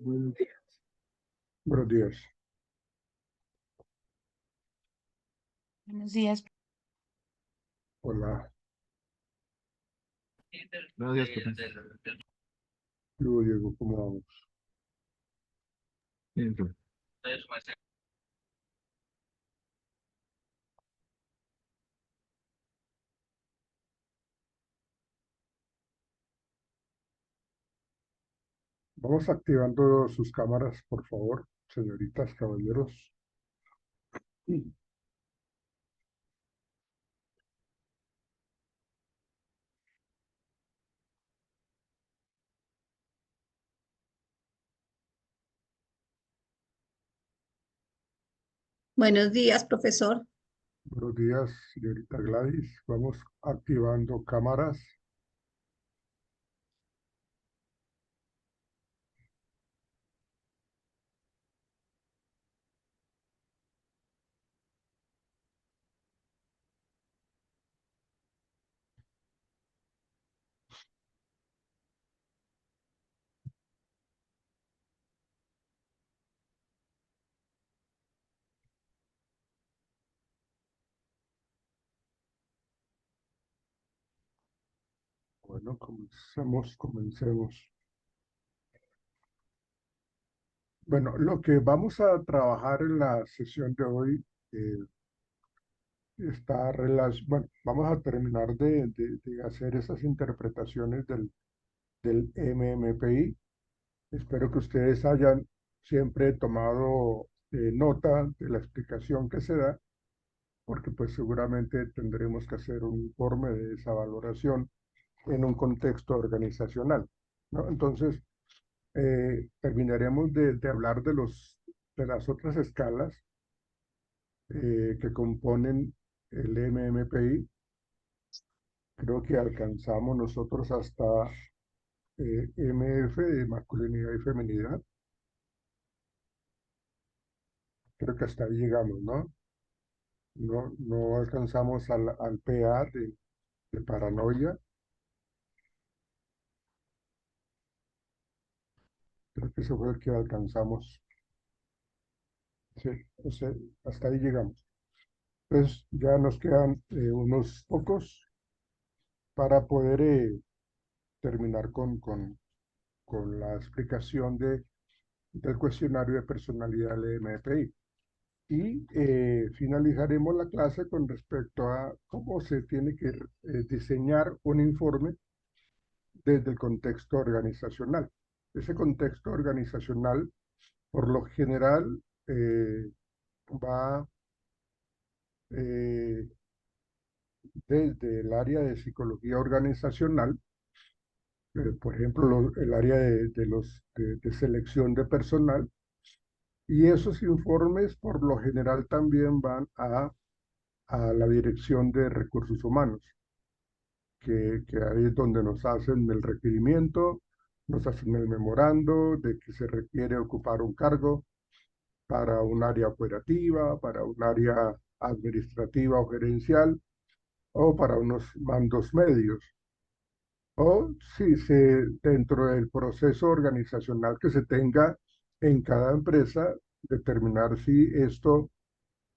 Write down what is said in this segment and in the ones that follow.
Buenos días. Buenos días. Buenos días. Hola, Buenos días, profe. yo Diego, ¿cómo vamos? Bien, profe. Vamos activando sus cámaras, por favor, señoritas, caballeros. Y, Buenos días, profesor. buenos días, señorita Gladys. Vamos activando cámaras. Bueno, comencemos. Bueno, lo que vamos a trabajar en la sesión de hoy está relacionado, bueno, vamos a terminar de hacer esas interpretaciones del MMPI. Espero que ustedes hayan siempre tomado nota de la explicación que se da, porque pues seguramente tendremos que hacer un informe de esa valoración en un contexto organizacional, ¿no? Entonces, terminaremos de hablar de las otras escalas que componen el MMPI. Creo que alcanzamos nosotros hasta MF de masculinidad y feminidad. Creo que hasta ahí llegamos, ¿no? No alcanzamos al PA de paranoia. Creo que ese fue el que alcanzamos. Sí, o sea, hasta ahí llegamos. Entonces ya nos quedan unos pocos para poder terminar con la explicación del cuestionario de personalidad del MPI. Y finalizaremos la clase con respecto a cómo se tiene que diseñar un informe desde el contexto organizacional. Ese contexto organizacional, por lo general, va eh, desde el área de psicología organizacional, por ejemplo, el área de selección de personal, y esos informes por lo general también van a la dirección de recursos humanos, que ahí es donde nos hacen el requerimiento, nos hacen el memorando de que se requiere ocupar un cargo para un área operativa, para un área administrativa o gerencial, o para unos mandos medios. O si dentro del proceso organizacional que se tenga en cada empresa, determinar si esto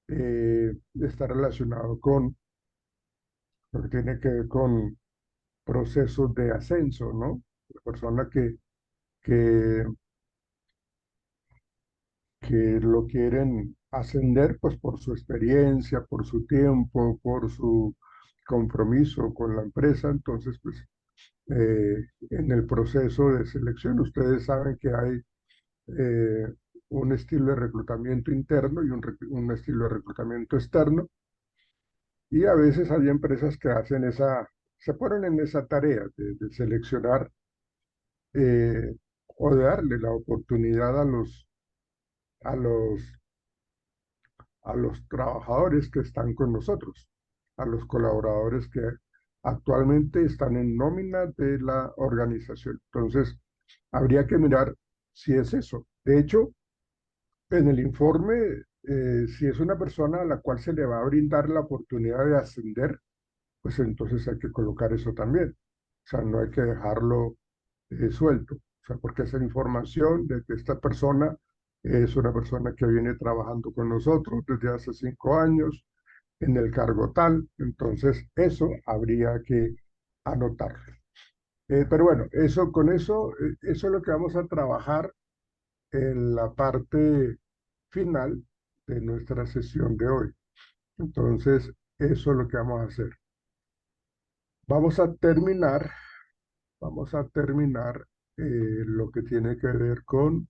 está relacionado con lo que tiene que ver con procesos de ascenso, ¿no? La persona que, que lo quieren ascender, pues por su experiencia, por su tiempo, por su compromiso con la empresa, entonces, pues en el proceso de selección, ustedes saben que hay eh, un estilo de reclutamiento interno y un estilo de reclutamiento externo, y a veces hay empresas que hacen se ponen en esa tarea de seleccionar eh, o de darle la oportunidad a los, a los trabajadores que están con nosotros, a los colaboradores que actualmente están en nómina de la organización. Entonces, habría que mirar si es eso. De hecho, en el informe, si es una persona a la cual se le va a brindar la oportunidad de ascender, pues entonces hay que colocar eso también. O sea, no hay que dejarlo suelto. O sea, porque esa información de que esta persona es una persona que viene trabajando con nosotros desde hace 5 años en el cargo tal, entonces eso habría que anotarlo. Pero bueno, eso es lo que vamos a trabajar en la parte final de nuestra sesión de hoy. Entonces, eso es lo que vamos a hacer. Vamos a terminar, vamos a terminar lo que tiene que ver con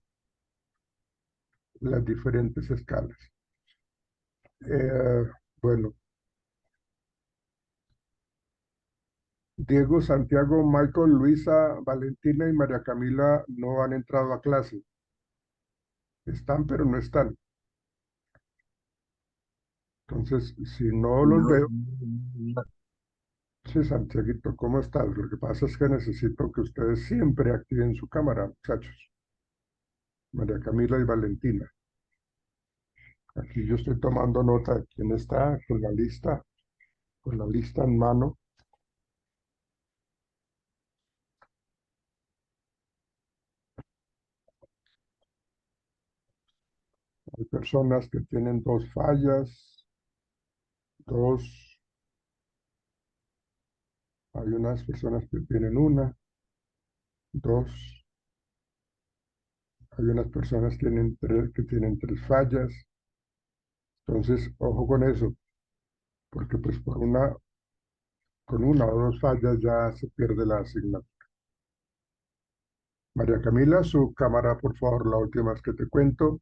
las diferentes escalas. Bueno, Diego, Santiago, Michael, Luisa, Valentina y María Camila no han entrado a clase. Están, pero no están. Entonces, si no los veo, sí, Santiaguito, ¿cómo estás? Lo que pasa es que necesito que ustedes siempre activen su cámara, muchachos. María Camila y Valentina. Aquí yo estoy tomando nota de quién está con la lista en mano. Hay personas que tienen 2 fallas, dos, hay unas personas que tienen una, dos, hay unas personas que tienen 3 fallas. Entonces, ojo con eso, porque pues con una o 2 fallas ya se pierde la asignatura. María Camila, su cámara, por favor, la última vez que te cuento,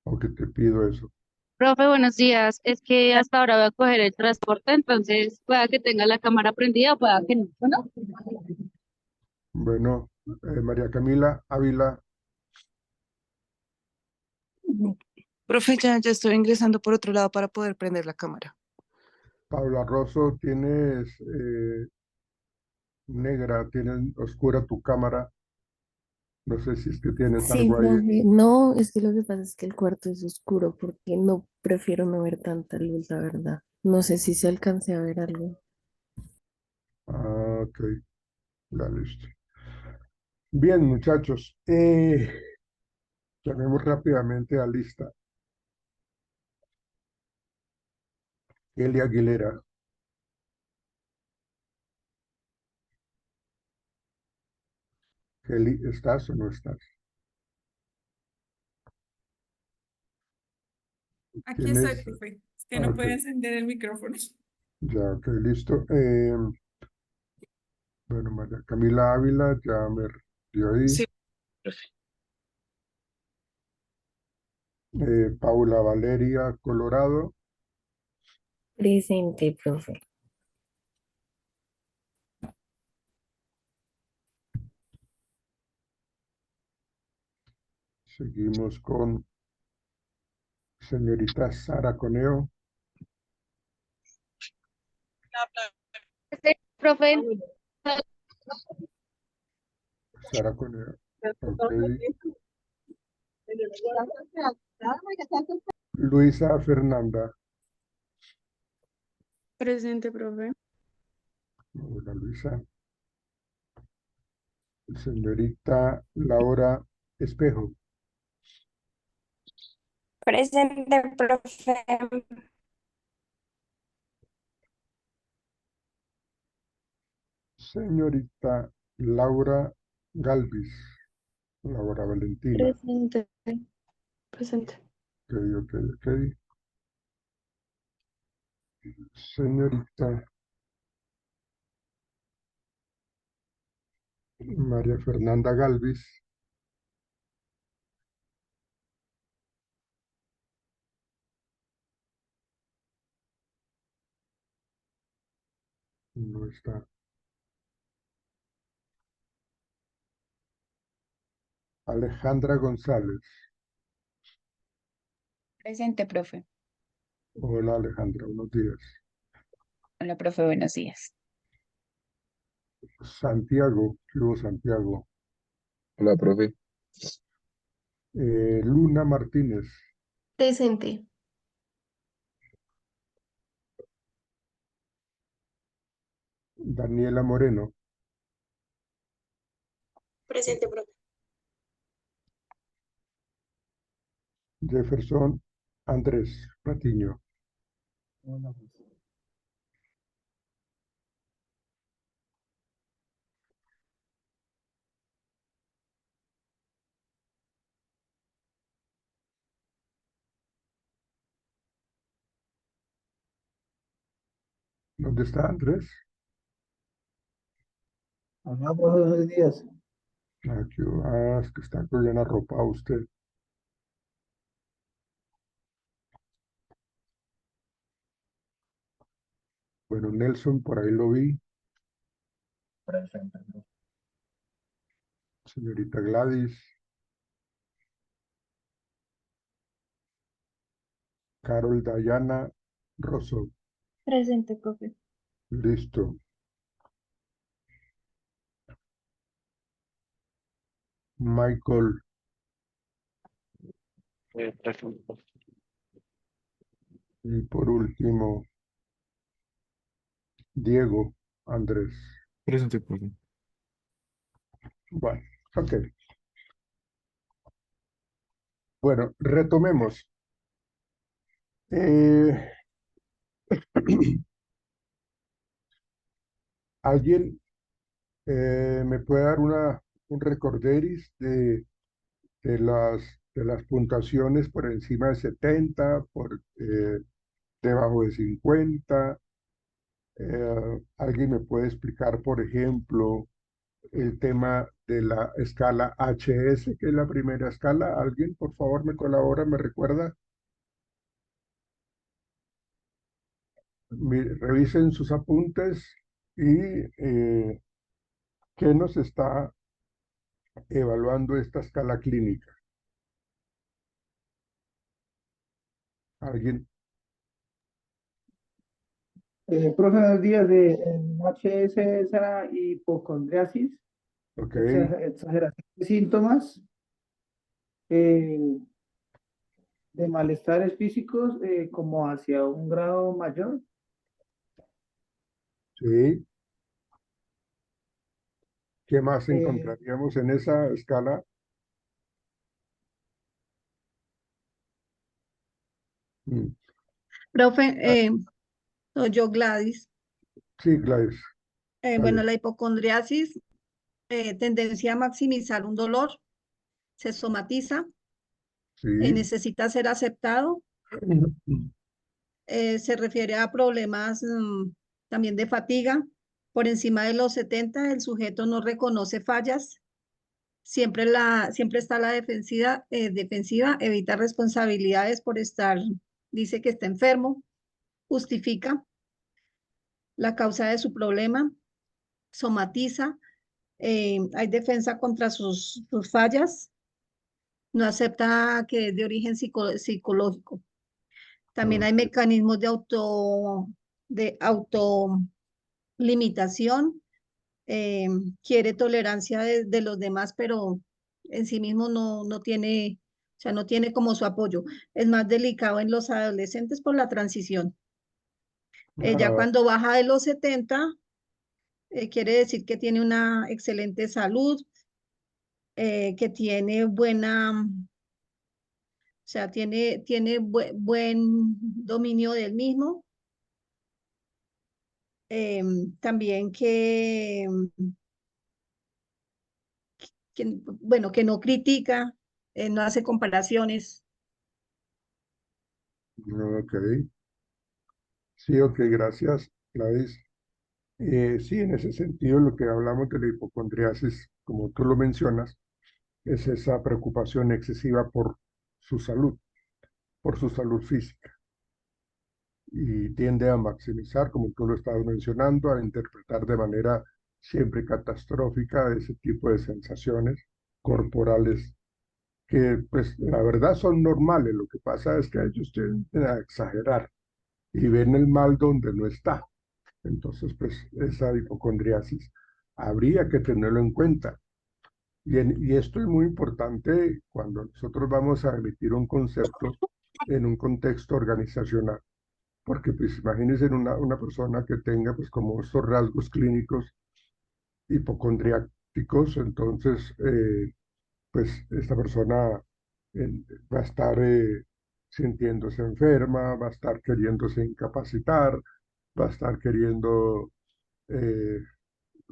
o que te pido eso. Profe, buenos días. Es que hasta ahora voy a coger el transporte, entonces pueda que tenga la cámara prendida o pueda que no. Bueno, Bueno, María Camila Ávila, Profe, ya estoy ingresando por otro lado para poder prender la cámara. Paula Rosso, tienes negra, tienes oscura tu cámara. No sé si es que tienes Sí, algo ahí. profe. No, es que lo que pasa es que el cuarto es oscuro porque no prefiero no ver tanta luz, la verdad. No sé si se alcance a ver algo. Ah, ok, ya listo. Bien, muchachos, llamemos rápidamente a lista. Eli Aguilera, Eli, ¿estás o no estás? Aquí estoy, ¿Tienes? profe. Es que Ah, no ok, puede encender el micrófono. ya, ok, listo. Bueno, María Camila Ávila, ya me dio ahí. Sí, profe. Paula Valeria Colorado, Presente, profe. seguimos con señorita Sara Coneo, profe, Sara Coneo, ok. Luisa Fernanda, presente, profe. hola Luisa. Señorita Laura Espejo, Presente, profe. señorita Laura Galvis, Laura Valentina, Presente, presente. ok, ok, ok. Señorita María Fernanda Galvis, no está. Alejandra González, Presente, profe. hola Alejandra, buenos días. Hola, profe, buenos días. Santiago, ¿qué hubo, Santiago? Hola, profe. Luna Martínez, Presente. Daniela Moreno, Presente, profe. Jefferson Andrés Patiño. ¿Dónde está Andrés? Hola, buenos días. Aquí, es que está bien arropado usted. Bueno, Nelson, por ahí lo vi. Señorita Gladys. Carol Dayana Rosso. Presente, profe. Listo. Michael. Y por último, Diego Andrés. Presente, profe. Bueno, ok. Bueno, retomemos. ¿Alguien me puede dar un recorderis de las puntuaciones por encima de 70, debajo de 50? ¿Alguien me puede explicar, por ejemplo, el tema de la escala HS, que es la primera escala? ¿Alguien, por favor, me colabora, me recuerda? Revisen sus apuntes y qué nos está evaluando esta escala clínica. ¿Alguien? Profe, buenos días. En HS es la hipocondriasis, Ok, exageración de síntomas eh, de malestares físicos como hacia un grado mayor. sí. ¿Qué más Eh, encontraríamos en esa escala? Mm, Profe, soy yo Gladys. sí, Gladys. Bueno, Vale. la hipocondriasis, tendencia a maximizar un dolor, se somatiza, Sí. necesita ser aceptado, se refiere a problemas también de fatiga. Por encima de los 70, el sujeto no reconoce fallas, siempre está la defensiva, evita responsabilidades por estar, dice que está enfermo, justifica la causa de su problema, somatiza, hay defensa contra sus fallas, no acepta que es de origen psicológico. También hay Ok. mecanismos de autolimitación, quiere tolerancia de los demás, pero en sí mismo no tiene, o sea, no tiene como su apoyo. Es más delicado en los adolescentes por la transición. Ya Ah, cuando baja de los 70, quiere decir que tiene una excelente salud, que tiene o sea, tiene buen dominio del mismo. También bueno, que no critica, no hace comparaciones. ok. Sí, ok, gracias, Gladys. Sí, en ese sentido, lo que hablamos de la hipocondriasis, como tú lo mencionas, es esa preocupación excesiva por su salud física. Y tiende a maximizar, como tú lo estabas mencionando, a interpretar de manera siempre catastrófica ese tipo de sensaciones corporales que, pues, la verdad son normales. Lo que pasa es que ellos tienden a exagerar y ven el mal donde no está. Entonces, pues, esa hipocondriasis habría que tenerlo en cuenta. Y esto es muy importante cuando nosotros vamos a emitir un concepto en un contexto organizacional, porque pues imagínense una persona que tenga pues como estos rasgos clínicos hipocondriáticos, entonces pues esta persona va a estar sintiéndose enferma, va a estar queriéndose incapacitar, va a estar queriendo eh,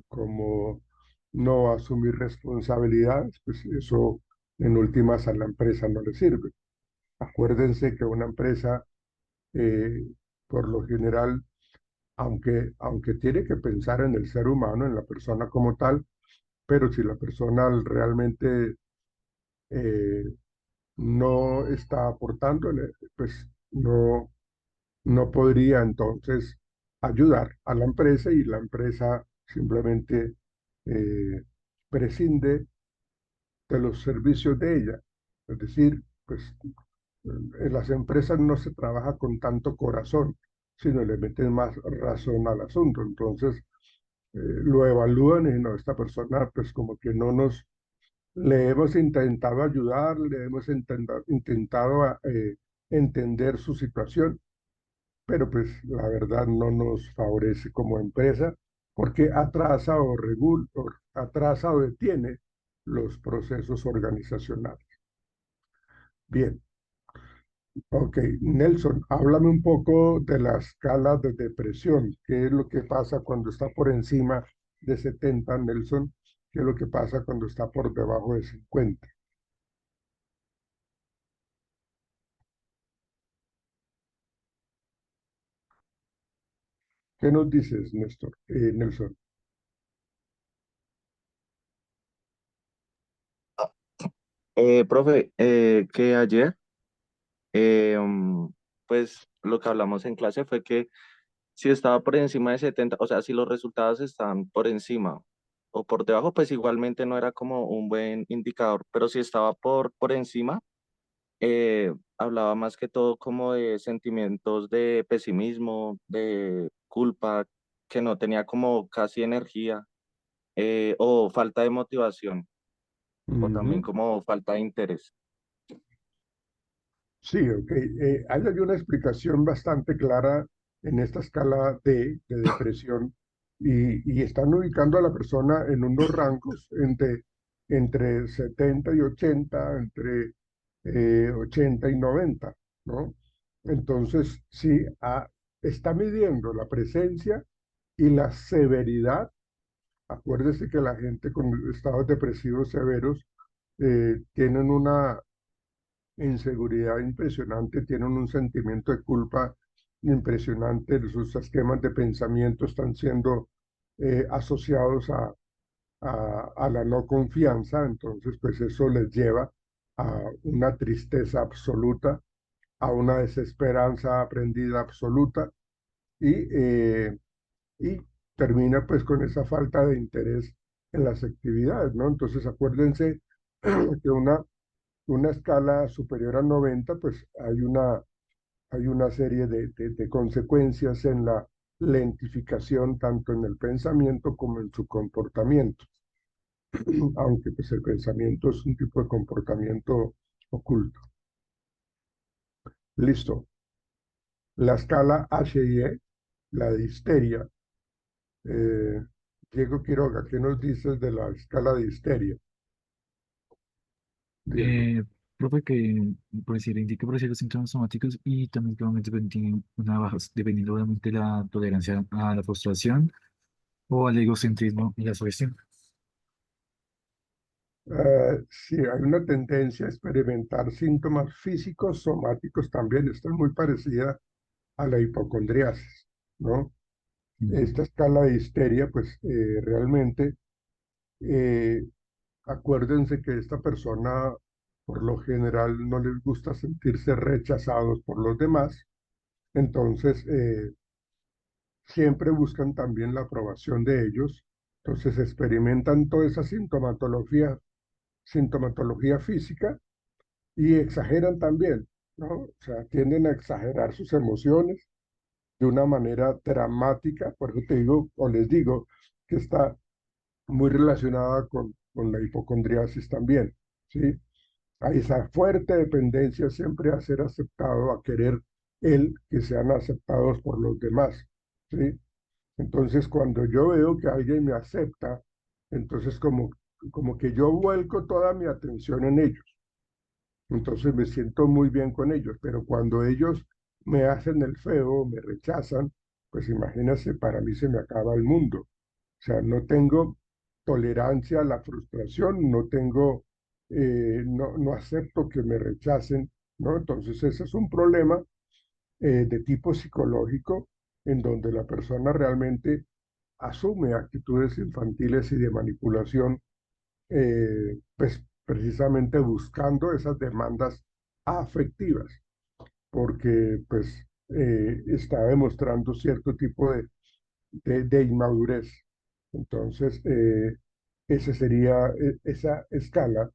como no asumir responsabilidades, pues eso en últimas a la empresa no le sirve. Acuérdense que una empresa, eh, por lo general, aunque tiene que pensar en el ser humano, en la persona como tal, pero si la persona realmente eh, no está aportándole, pues no podría entonces ayudar a la empresa y la empresa simplemente eh, prescinde de los servicios de ella. Es decir, pues en las empresas no se trabaja con tanto corazón, sino le meten más razón al asunto. Entonces, lo evalúan y no, esta persona pues como que no nos, le hemos intentado ayudar, le hemos intentado entender su situación, pero pues la verdad no nos favorece como empresa porque atrasa o atrasa o detiene los procesos organizacionales. Bien, ok, Nelson, háblame un poco de la escala de depresión. ¿Qué es lo que pasa cuando está por encima de 70, Nelson? ¿Qué es lo que pasa cuando está por debajo de 50? ¿Qué nos dices, Néstor? Nelson. Profe, que ayer, pues lo que hablamos en clase fue que si estaba por encima de 70, o sea, si los resultados estaban por encima o por debajo, pues igualmente no era como un buen indicador, pero si estaba por encima, hablaba más que todo como de sentimientos de pesimismo, de culpa, que no tenía como casi energía, o falta de motivación, o también Ujú. como falta de interés. Sí, ok. Hay una explicación bastante clara en esta escala de depresión y están ubicando a la persona en unos rangos entre 70 y 80, entre 80 y 90, ¿no? Entonces, sí, está midiendo la presencia y la severidad. Acuérdese que la gente con estados depresivos severos tienen una inseguridad impresionante, tienen un sentimiento de culpa impresionante, sus esquemas de pensamiento están siendo asociados a la no confianza, entonces pues eso les lleva a una tristeza absoluta, a una desesperanza aprendida absoluta y termina pues con esa falta de interés en las actividades, ¿no? Entonces acuérdense que una escala superior a 90, pues hay una serie de consecuencias en la lentificación, tanto en el pensamiento como en su comportamiento, aunque pues el pensamiento es un tipo de comportamiento oculto. Listo. La escala HIE, la de histeria. Eh, Diego Quiroga, ¿qué nos dices de la escala de histeria? Diego. Eh, Profe, que por decir, indica por decir los síntomas somáticos y también que obviamente tienen una baja, dependiendo obviamente de la tolerancia a la frustración o al egocentrismo y la sugestión. Sí, hay una tendencia a experimentar síntomas físicos, somáticos también. Esta es muy parecida a la hipocondriasis, ¿no? Ujú. Esta escala de histeria, pues realmente, eh, acuérdense que esta persona, por lo general, no les gusta sentirse rechazados por los demás, entonces siempre buscan también la aprobación de ellos, entonces experimentan toda esa sintomatología física y exageran también, ¿no? O sea, tienden a exagerar sus emociones de una manera dramática, por eso te digo, o les digo, que está muy relacionada con la hipocondriasis también, ¿sí? Hay esa fuerte dependencia siempre a ser aceptado, a querer el que sean aceptados por los demás, ¿sí? Entonces, cuando yo veo que alguien me acepta, entonces como que yo vuelco toda mi atención en ellos. Entonces me siento muy bien con ellos, pero cuando ellos me hacen el feo, me rechazan, pues imagínense, para mí se me acaba el mundo. O sea, no tengo tolerancia a la frustración, no tengo, no acepto que me rechacen, ¿no? Entonces ese es un problema de tipo psicológico en donde la persona realmente asume actitudes infantiles y de manipulación, pues precisamente buscando esas demandas afectivas, porque pues está demostrando cierto tipo de inmadurez. Entonces, esa sería esa escala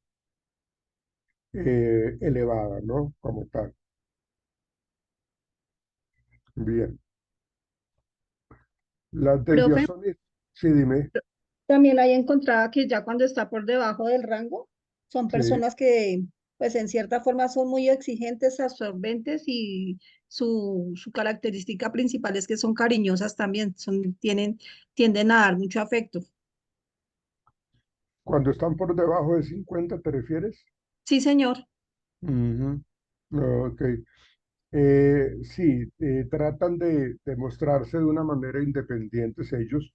elevada, ¿no? Como tal. Bien. Las Profe, desviaciones, sí, dime, también hay encontrada que ya cuando está por debajo del rango, son sí. personas que, pues en cierta forma son muy exigentes, absorbentes y su característica principal es que son cariñosas también, tienden a dar mucho afecto. Cuando están por debajo de 50, ¿te refieres? Sí, señor. Ujú. Ok. Sí, tratan de mostrarse de una manera independientes ellos,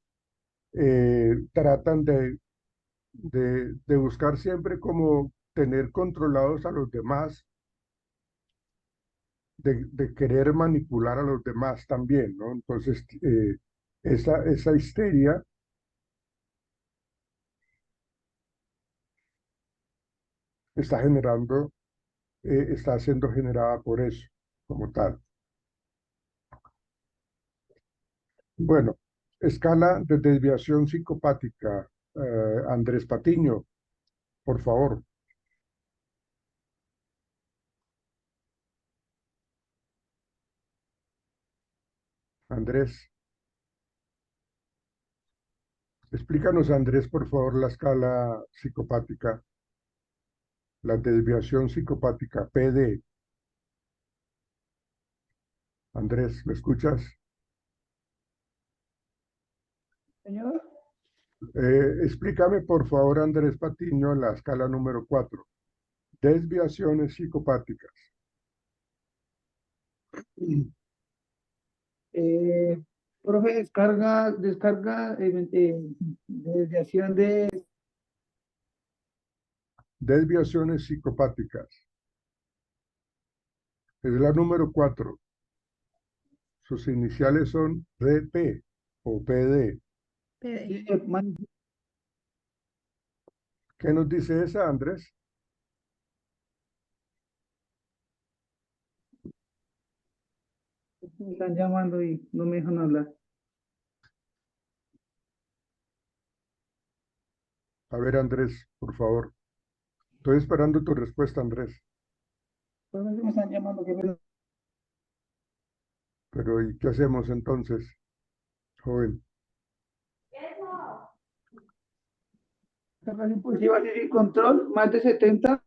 tratan de buscar siempre como tener controlados a los demás, de querer manipular a los demás también, ¿no? Entonces, esa histeria está generando, está siendo generada por eso, como tal. Bueno, escala de desviación psicopática, Andrés Patiño, por favor. Andrés, explícanos, Andrés, por favor, la escala psicopática, la desviación psicopática, PD. Andrés, ¿me escuchas? Señor, Explícame, por favor, Andrés Patiño, la escala número 4. Desviaciones psicopáticas. eh, profe, descarga, desviación de Desviaciones psicopáticas. Es la número 4. Sus iniciales son DP o PD. PD. ¿Qué nos dice esa, Andrés? me están llamando y no me dejan hablar. A ver, Andrés, por favor. Estoy esperando tu respuesta, Andrés. Profe, me están llamando, qué pena. Pero ¿y qué hacemos entonces, joven? Descargas impulsivas y sin control, más de 70.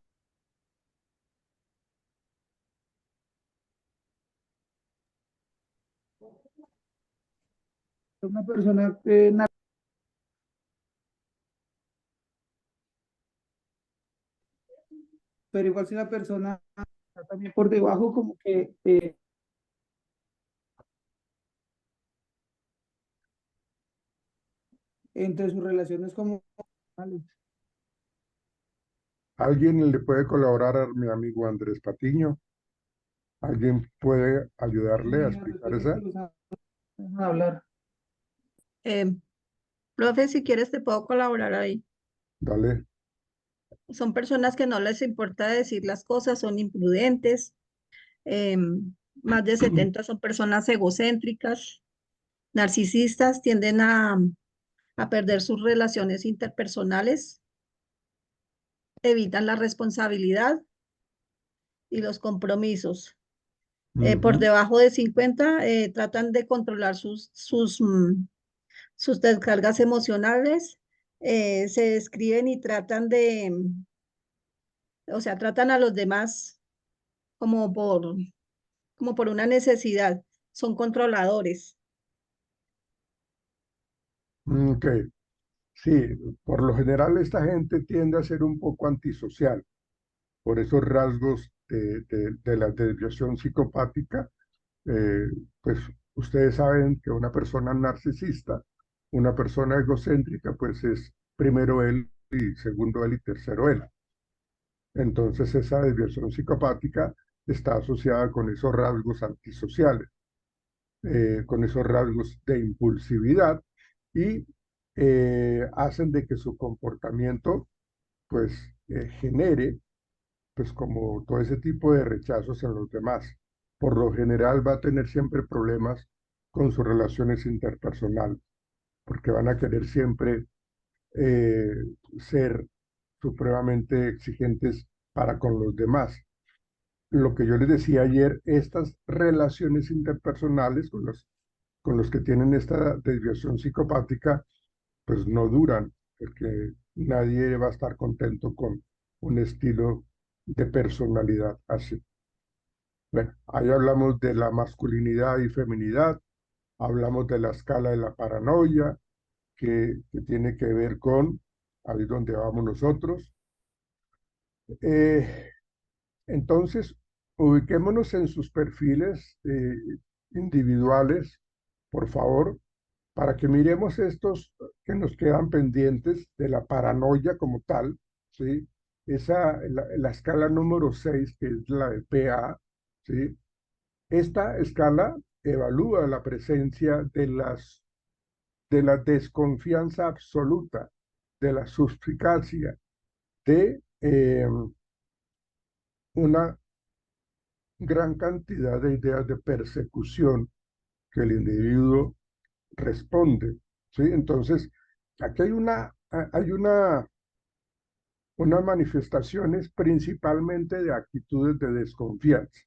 Una persona pero igual si la persona está también por debajo, como que entre sus relaciones como ¿Alguien le puede colaborar a mi amigo Andrés Patiño? ¿Alguien puede ayudarle a explicar esa? hablar. Eh, Profe, si quieres te puedo colaborar ahí. Dale. Son personas que no les importa decir las cosas, son imprudentes. Más de 70 son personas egocéntricas, narcisistas, tienden a perder sus relaciones interpersonales, evitan la responsabilidad y los compromisos. Por Ujú. debajo de 50 tratan de controlar sus descargas emocionales, se describen y tratan o sea, tratan a los demás como como por una necesidad, son controladores. Ok. Sí, por lo general esta gente tiende a ser un poco antisocial. por esos rasgos de la desviación psicopática, pues ustedes saben que una persona narcisista, una persona egocéntrica, pues es primero él y segundo él y tercero él. Entonces esa desviación psicopática está asociada con esos rasgos antisociales, con esos rasgos de impulsividad y hacen de que su comportamiento pues genere pues como todo ese tipo de rechazos en los demás. Por lo general va a tener siempre problemas con sus relaciones interpersonales, porque van a querer siempre eh, ser supremamente exigentes para con los demás. Lo que yo les decía ayer, estas relaciones interpersonales con los que tienen esta desviación psicopática, pues no duran, porque nadie va a estar contento con un estilo de personalidad así. Bueno, ahí hablamos de la masculinidad y feminidad, hablamos de la escala de la paranoia, que tiene que ver con, ahí es donde vamos nosotros. Eh, entonces, ubiquémonos en sus perfiles individuales, por favor, para que miremos estos que nos quedan pendientes de la paranoia como tal, ¿sí? La escala número 6, que es la de PA, ¿sí? Esta escala evalúa la presencia de la desconfianza absoluta, de la suspicacia, de una gran cantidad de ideas de persecución que el individuo responde, ¿sí? Entonces, aquí hay unas manifestaciones principalmente de actitudes de desconfianza,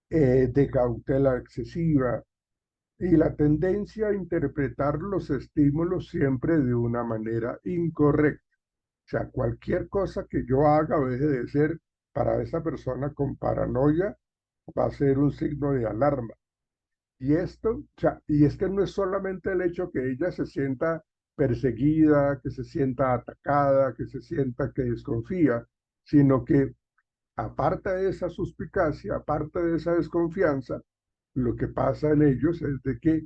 de cautela excesiva y la tendencia a interpretar los estímulos siempre de una manera incorrecta. O sea, cualquier cosa que yo haga o deje de ser para esa persona con paranoia va a ser un signo de alarma. Y esto, o sea, y es que no es solamente el hecho que ella se sienta perseguida, que se sienta atacada, que se sienta que desconfía, sino que aparte de esa suspicacia, aparte de esa desconfianza, lo que pasa en ellos es de que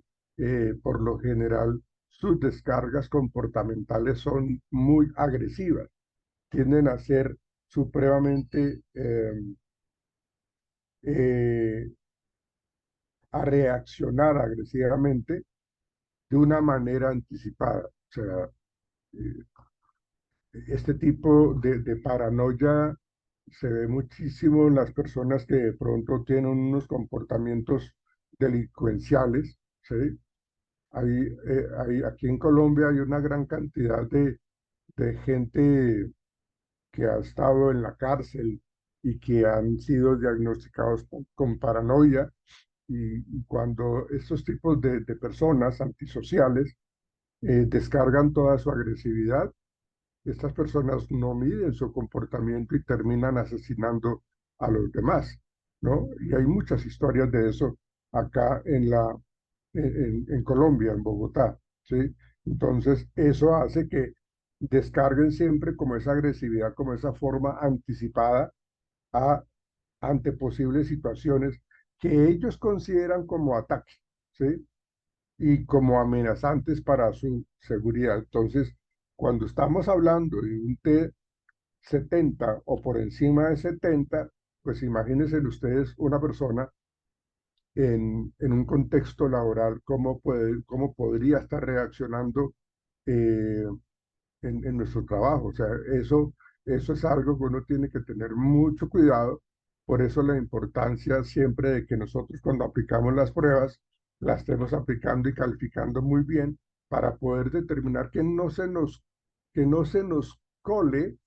por lo general sus descargas comportamentales son muy agresivas, tienden a ser supremamente eh, a reaccionar agresivamente de una manera anticipada. O sea, eh, este tipo de paranoia se ve muchísimo en las personas que de pronto tienen unos comportamientos delincuenciales, ¿sí? Aquí en Colombia hay una gran cantidad de gente que ha estado en la cárcel y que han sido diagnosticados con paranoia y cuando estos tipos de personas antisociales descargan toda su agresividad, estas personas no miden su comportamiento y terminan asesinando a los demás, ¿no? Y hay muchas historias de eso acá en Colombia, en Bogotá, ¿sí? Entonces, eso hace que descarguen siempre como esa agresividad, como esa forma anticipada a, ante posibles situaciones que ellos consideran como ataque, ¿sí? Y como amenazantes para su seguridad. Entonces, cuando estamos hablando de un T70 o por encima de 70, pues imagínense ustedes una persona en un contexto laboral, cómo podría estar reaccionando eh, en nuestro trabajo. O sea, eso es algo que uno tiene que tener mucho cuidado. Por eso la importancia siempre de que nosotros cuando aplicamos las pruebas, las estemos aplicando y calificando muy bien para poder determinar que no se nos cole,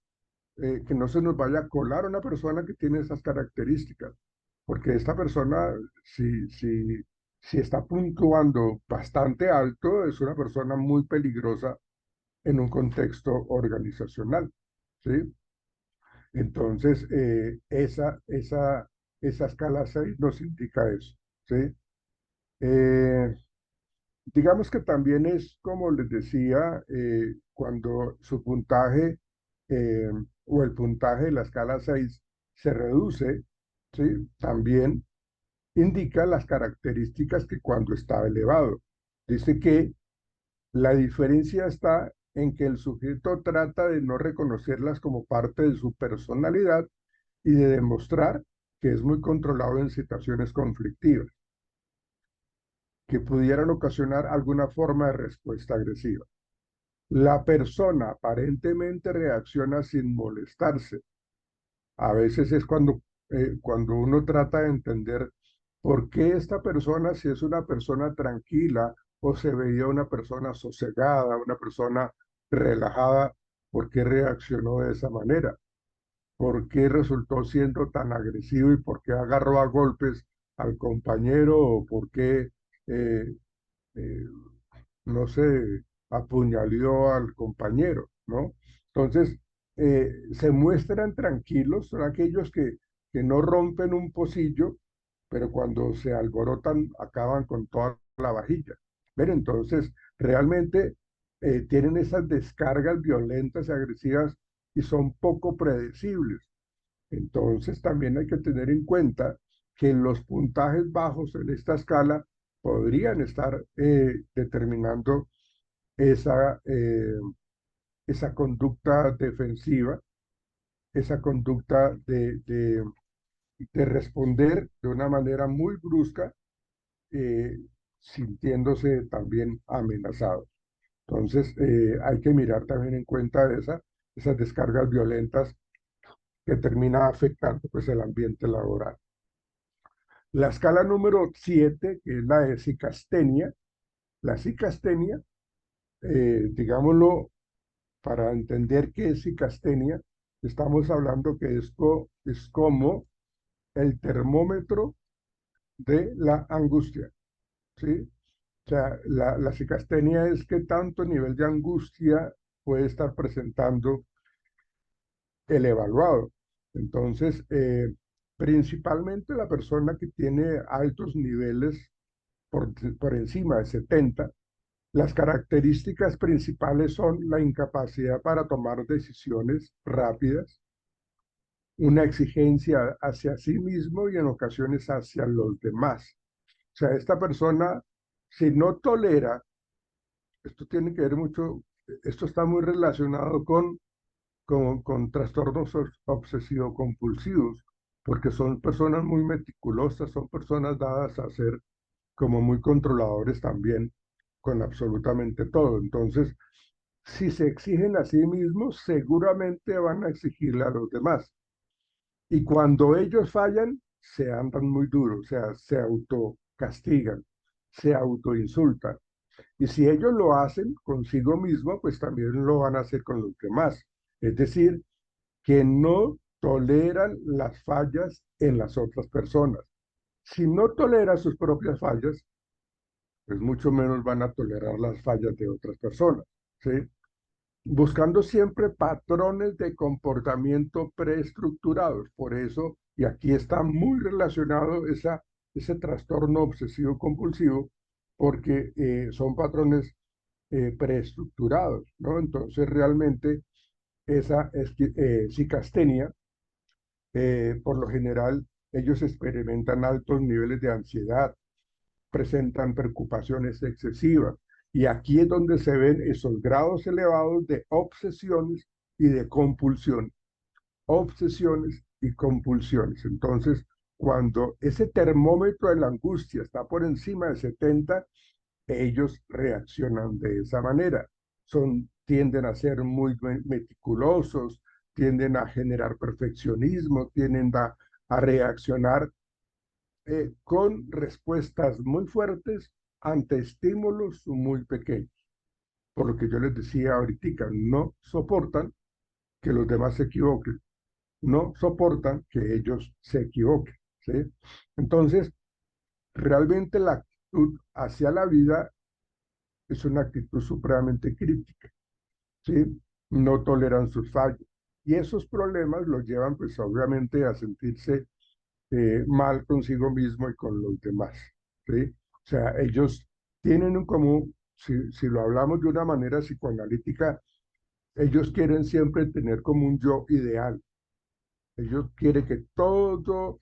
que no se nos vaya a colar una persona que tiene esas características. Porque esta persona, si está puntuando bastante alto, es una persona muy peligrosa en un contexto organizacional, ¿sí? Entonces, esa escala 6 nos indica eso, ¿sí? Eh, digamos que también es, como les decía, cuando su puntaje o el puntaje de la escala 6 se reduce, ¿sí? También indica las características que cuando está elevado. Dice que la diferencia está en que el sujeto trata de no reconocerlas como parte de su personalidad y de demostrar que es muy controlado en situaciones conflictivas, que pudieran ocasionar alguna forma de respuesta agresiva. La persona aparentemente reacciona sin molestarse. A veces es cuando uno trata de entender por qué esta persona, si es una persona tranquila o se veía una persona sosegada, una persona relajada, ¿por qué reaccionó de esa manera? ¿Por qué resultó siendo tan agresivo y por qué agarró a golpes al compañero o por qué eh, eh, no se apuñaló al compañero, ¿no? Entonces, se muestran tranquilos, son aquellos que no rompen un pocillo, pero cuando se alborotan acaban con toda la vajilla. ¿Ven? Entonces, realmente tienen esas descargas violentas y agresivas y son poco predecibles. Entonces, también hay que tener en cuenta que los puntajes bajos en esta escala podrían estar determinando esa, esa conducta defensiva, esa conducta de responder de una manera muy brusca, eh, sintiéndose también amenazados. Entonces, hay que mirar también en cuenta esas descargas violentas que termina afectando pues, el ambiente laboral. La escala número 7, que es la de psicastenia, la psicastenia, digámoslo, para entender qué es psicastenia, estamos hablando que esto es como el termómetro de la angustia, ¿sí? O sea, la psicastenia es qué tanto nivel de angustia puede estar presentando el evaluado. Entonces, principalmente la persona que tiene altos niveles por encima de 70, las características principales son la incapacidad para tomar decisiones rápidas, una exigencia hacia sí mismo y en ocasiones hacia los demás. O sea, esta persona, si no tolera, esto tiene que ver mucho, esto está muy relacionado con trastornos obsesivo-compulsivos, porque son personas muy meticulosas, son personas dadas a ser como muy controladores también con absolutamente todo. Entonces, si se exigen a sí mismos, seguramente van a exigirle a los demás. Y cuando ellos fallan, se andan muy duros, o sea, se autocastigan, se autoinsultan. Y si ellos lo hacen consigo mismo, pues también lo van a hacer con los demás. Es decir, que no toleran las fallas en las otras personas. Si no tolera sus propias fallas, pues mucho menos van a tolerar las fallas de otras personas, ¿sí? Buscando siempre patrones de comportamiento preestructurados. Por eso, y aquí está muy relacionado ese trastorno obsesivo compulsivo, porque son patrones preestructurados, ¿no? Entonces, realmente, esa psicastenia, por lo general, ellos experimentan altos niveles de ansiedad, presentan preocupaciones excesivas. Y aquí es donde se ven esos grados elevados de obsesiones y de compulsión. Obsesiones y compulsiones. Entonces, cuando ese termómetro de la angustia está por encima de 70, ellos reaccionan de esa manera. Tienden a ser muy meticulosos, tienden a generar perfeccionismo, tienden a reaccionar con respuestas muy fuertes ante estímulos muy pequeños. Por lo que yo les decía ahorita, no soportan que los demás se equivoquen, no soportan que ellos se equivoquen, ¿sí? Entonces, realmente la actitud hacia la vida es una actitud supremamente crítica, ¿sí? No toleran sus fallos. Y esos problemas los llevan, pues, obviamente a sentirse mal consigo mismo y con los demás, ¿sí? O sea, ellos tienen un común, si lo hablamos de una manera psicoanalítica, ellos quieren siempre tener como un yo ideal, Ellos quieren que todo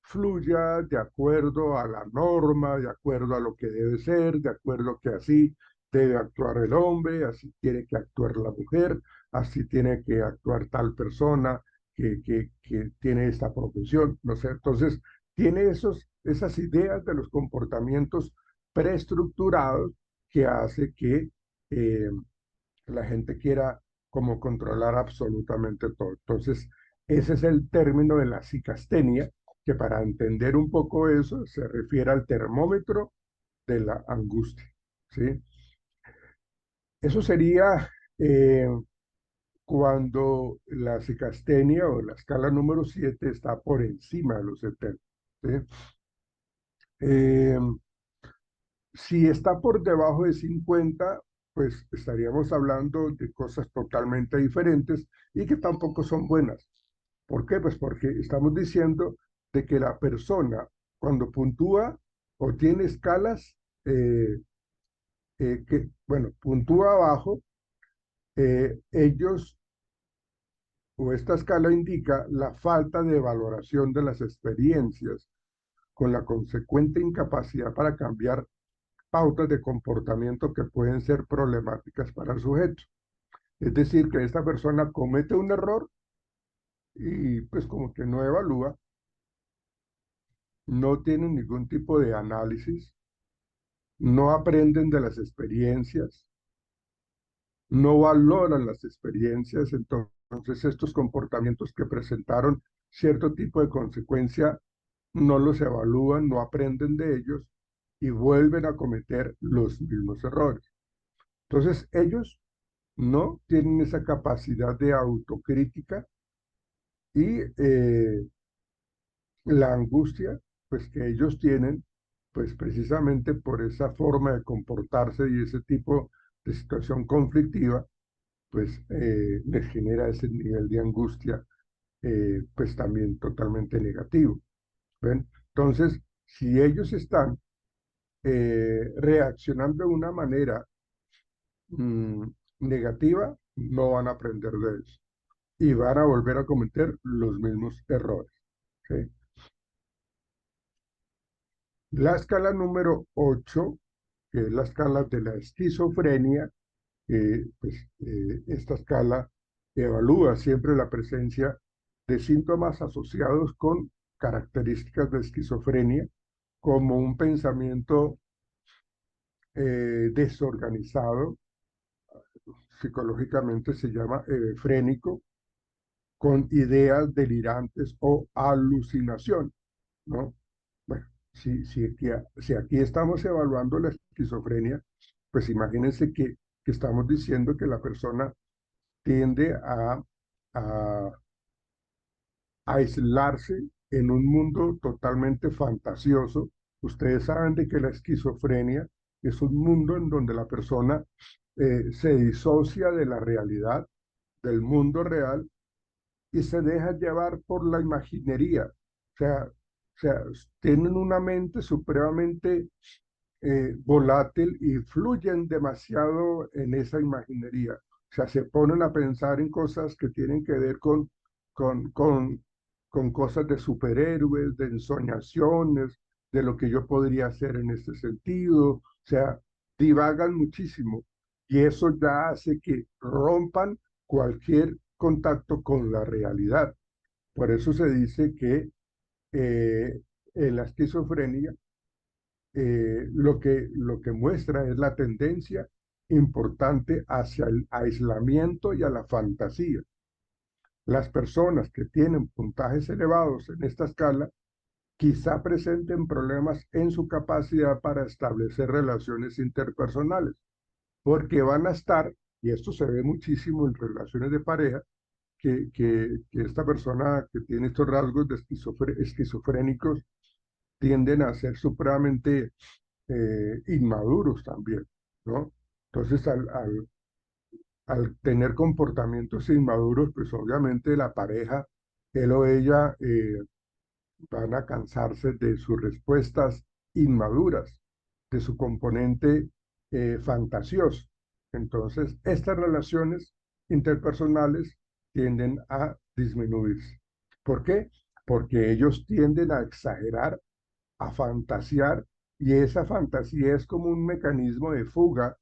fluya de acuerdo a la norma, de acuerdo a lo que debe ser, de acuerdo a que así debe actuar el hombre, así tiene que actuar la mujer, así tiene que actuar tal persona que tiene esta profesión, no sé. Entonces, tiene esas ideas de los comportamientos preestructurados que hace que eh, la gente quiera como controlar absolutamente todo. Entonces, ese es el término de la psicastenia, que para entender un poco eso se refiere al termómetro de la angustia, ¿sí? Eso sería cuando la psicastenia o la escala número 7 está por encima de los 70, ¿sí? Eh, Si está por debajo de 50, pues estaríamos hablando de cosas totalmente diferentes y que tampoco son buenas. ¿Por qué? Pues porque estamos diciendo de que la persona cuando puntúa o tiene escalas bueno, puntúa abajo, ellos o esta escala indica la falta de valoración de las experiencias con la consecuente incapacidad para cambiar pautas de comportamiento que pueden ser problemáticas para el sujeto. Es decir, que esta persona comete un error y pues como que no evalúa, no tiene ningún tipo de análisis, no aprenden de las experiencias, no valoran las experiencias, entonces estos comportamientos que presentaron cierto tipo de consecuencia no los evalúan, no aprenden de ellos y vuelven a cometer los mismos errores. Entonces ellos no tienen esa capacidad de autocrítica y la angustia, pues que ellos tienen, pues precisamente por esa forma de comportarse y ese tipo de situación conflictiva, pues les genera ese nivel de angustia, pues también totalmente negativo. ¿Ven? Entonces, si ellos están reaccionando de una manera mm, negativa, no van a aprender de eso y van a volver a cometer los mismos errores. ¿Sí? La escala número 8, que es la escala de la esquizofrenia, pues, esta escala evalúa siempre la presencia de síntomas asociados con características de esquizofrenia, como un pensamiento desorganizado, psicológicamente se llama frénico, con ideas delirantes o alucinación, ¿no? Bueno, si aquí estamos evaluando la esquizofrenia, pues imagínense que estamos diciendo que la persona tiende a aislarse en un mundo totalmente fantasioso. Ustedes saben de que la esquizofrenia es un mundo en donde la persona se disocia de la realidad, del mundo real, y se deja llevar por la imaginería. O sea, tienen una mente supremamente volátil y fluyen demasiado en esa imaginería. O sea, se ponen a pensar en cosas que tienen que ver con, con, con cosas de superhéroes, de ensoñaciones, de lo que yo podría hacer en este sentido. O sea, divagan muchísimo y eso ya hace que rompan cualquier contacto con la realidad. Por eso se dice que en la esquizofrenia lo que muestra es la tendencia importante hacia el aislamiento y a la fantasía. Las personas que tienen puntajes elevados en esta escala quizá presenten problemas en su capacidad para establecer relaciones interpersonales, porque van a estar, y esto se ve muchísimo en relaciones de pareja, que esta persona que tiene estos rasgos de esquizofrénicos tienden a ser supremamente inmaduros también, ¿no? Entonces, al tener comportamientos inmaduros, pues obviamente la pareja, él o ella, van a cansarse de sus respuestas inmaduras, de su componente fantasioso. Entonces, estas relaciones interpersonales tienden a disminuirse. ¿Por qué? Porque ellos tienden a exagerar, a fantasear, y esa fantasía es como un mecanismo de fuga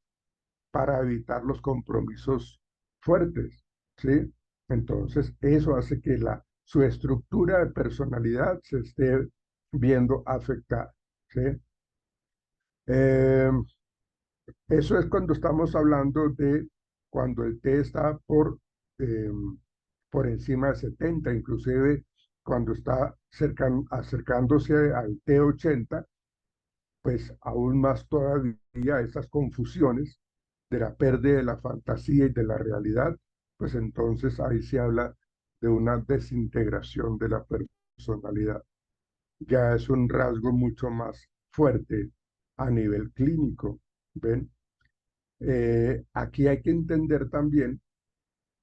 para evitar los compromisos fuertes, ¿sí? Entonces, eso hace que su estructura de personalidad se esté viendo afectada, ¿sí? Eh, Eso es cuando estamos hablando de cuando el T está eh, por encima de 70, inclusive cuando está acercándose al T80, pues aún más todavía esas confusiones de la pérdida de la fantasía y de la realidad, pues entonces ahí se habla de una desintegración de la personalidad. Ya es un rasgo mucho más fuerte a nivel clínico, ¿ven? Aquí hay que entender también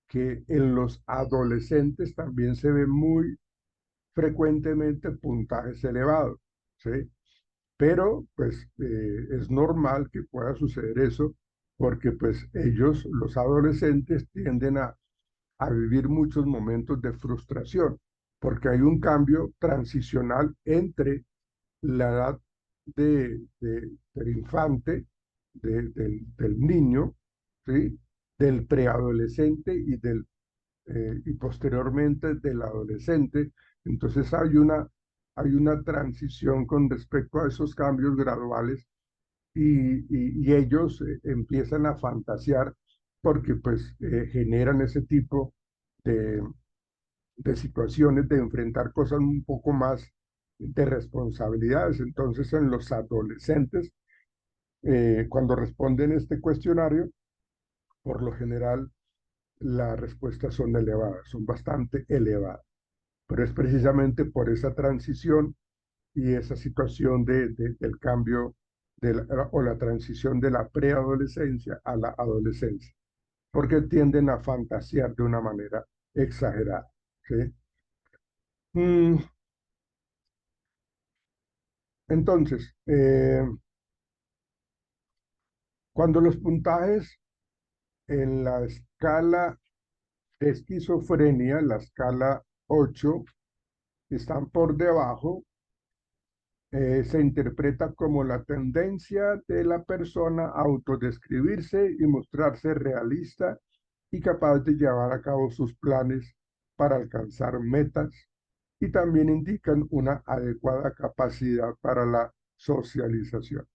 que en los adolescentes también se ven muy frecuentemente puntajes elevados, ¿sí? Pero pues es normal que pueda suceder eso porque pues ellos, los adolescentes, tienden a vivir muchos momentos de frustración porque hay un cambio transicional entre la edad del infante, del niño, ¿sí? Del preadolescente y posteriormente del adolescente. Entonces hay una transición con respecto a esos cambios graduales y ellos empiezan a fantasear porque pues generan ese tipo de, de situaciones de enfrentar cosas un poco más de responsabilidades. Entonces, en los adolescentes, cuando responden este cuestionario, por lo general las respuestas son elevadas, son bastante elevadas, pero es precisamente por esa transición y esa situación del cambio o la transición de la preadolescencia a la adolescencia, porque tienden a fantasear de una manera exagerada, ¿sí? Mm, Entonces, cuando los puntajes en la escala de esquizofrenia, la escala 8, están por debajo, se interpreta como la tendencia de la persona a autodescribirse y mostrarse realista y capaz de llevar a cabo sus planes para alcanzar metas y también indican una adecuada capacidad para la socialización.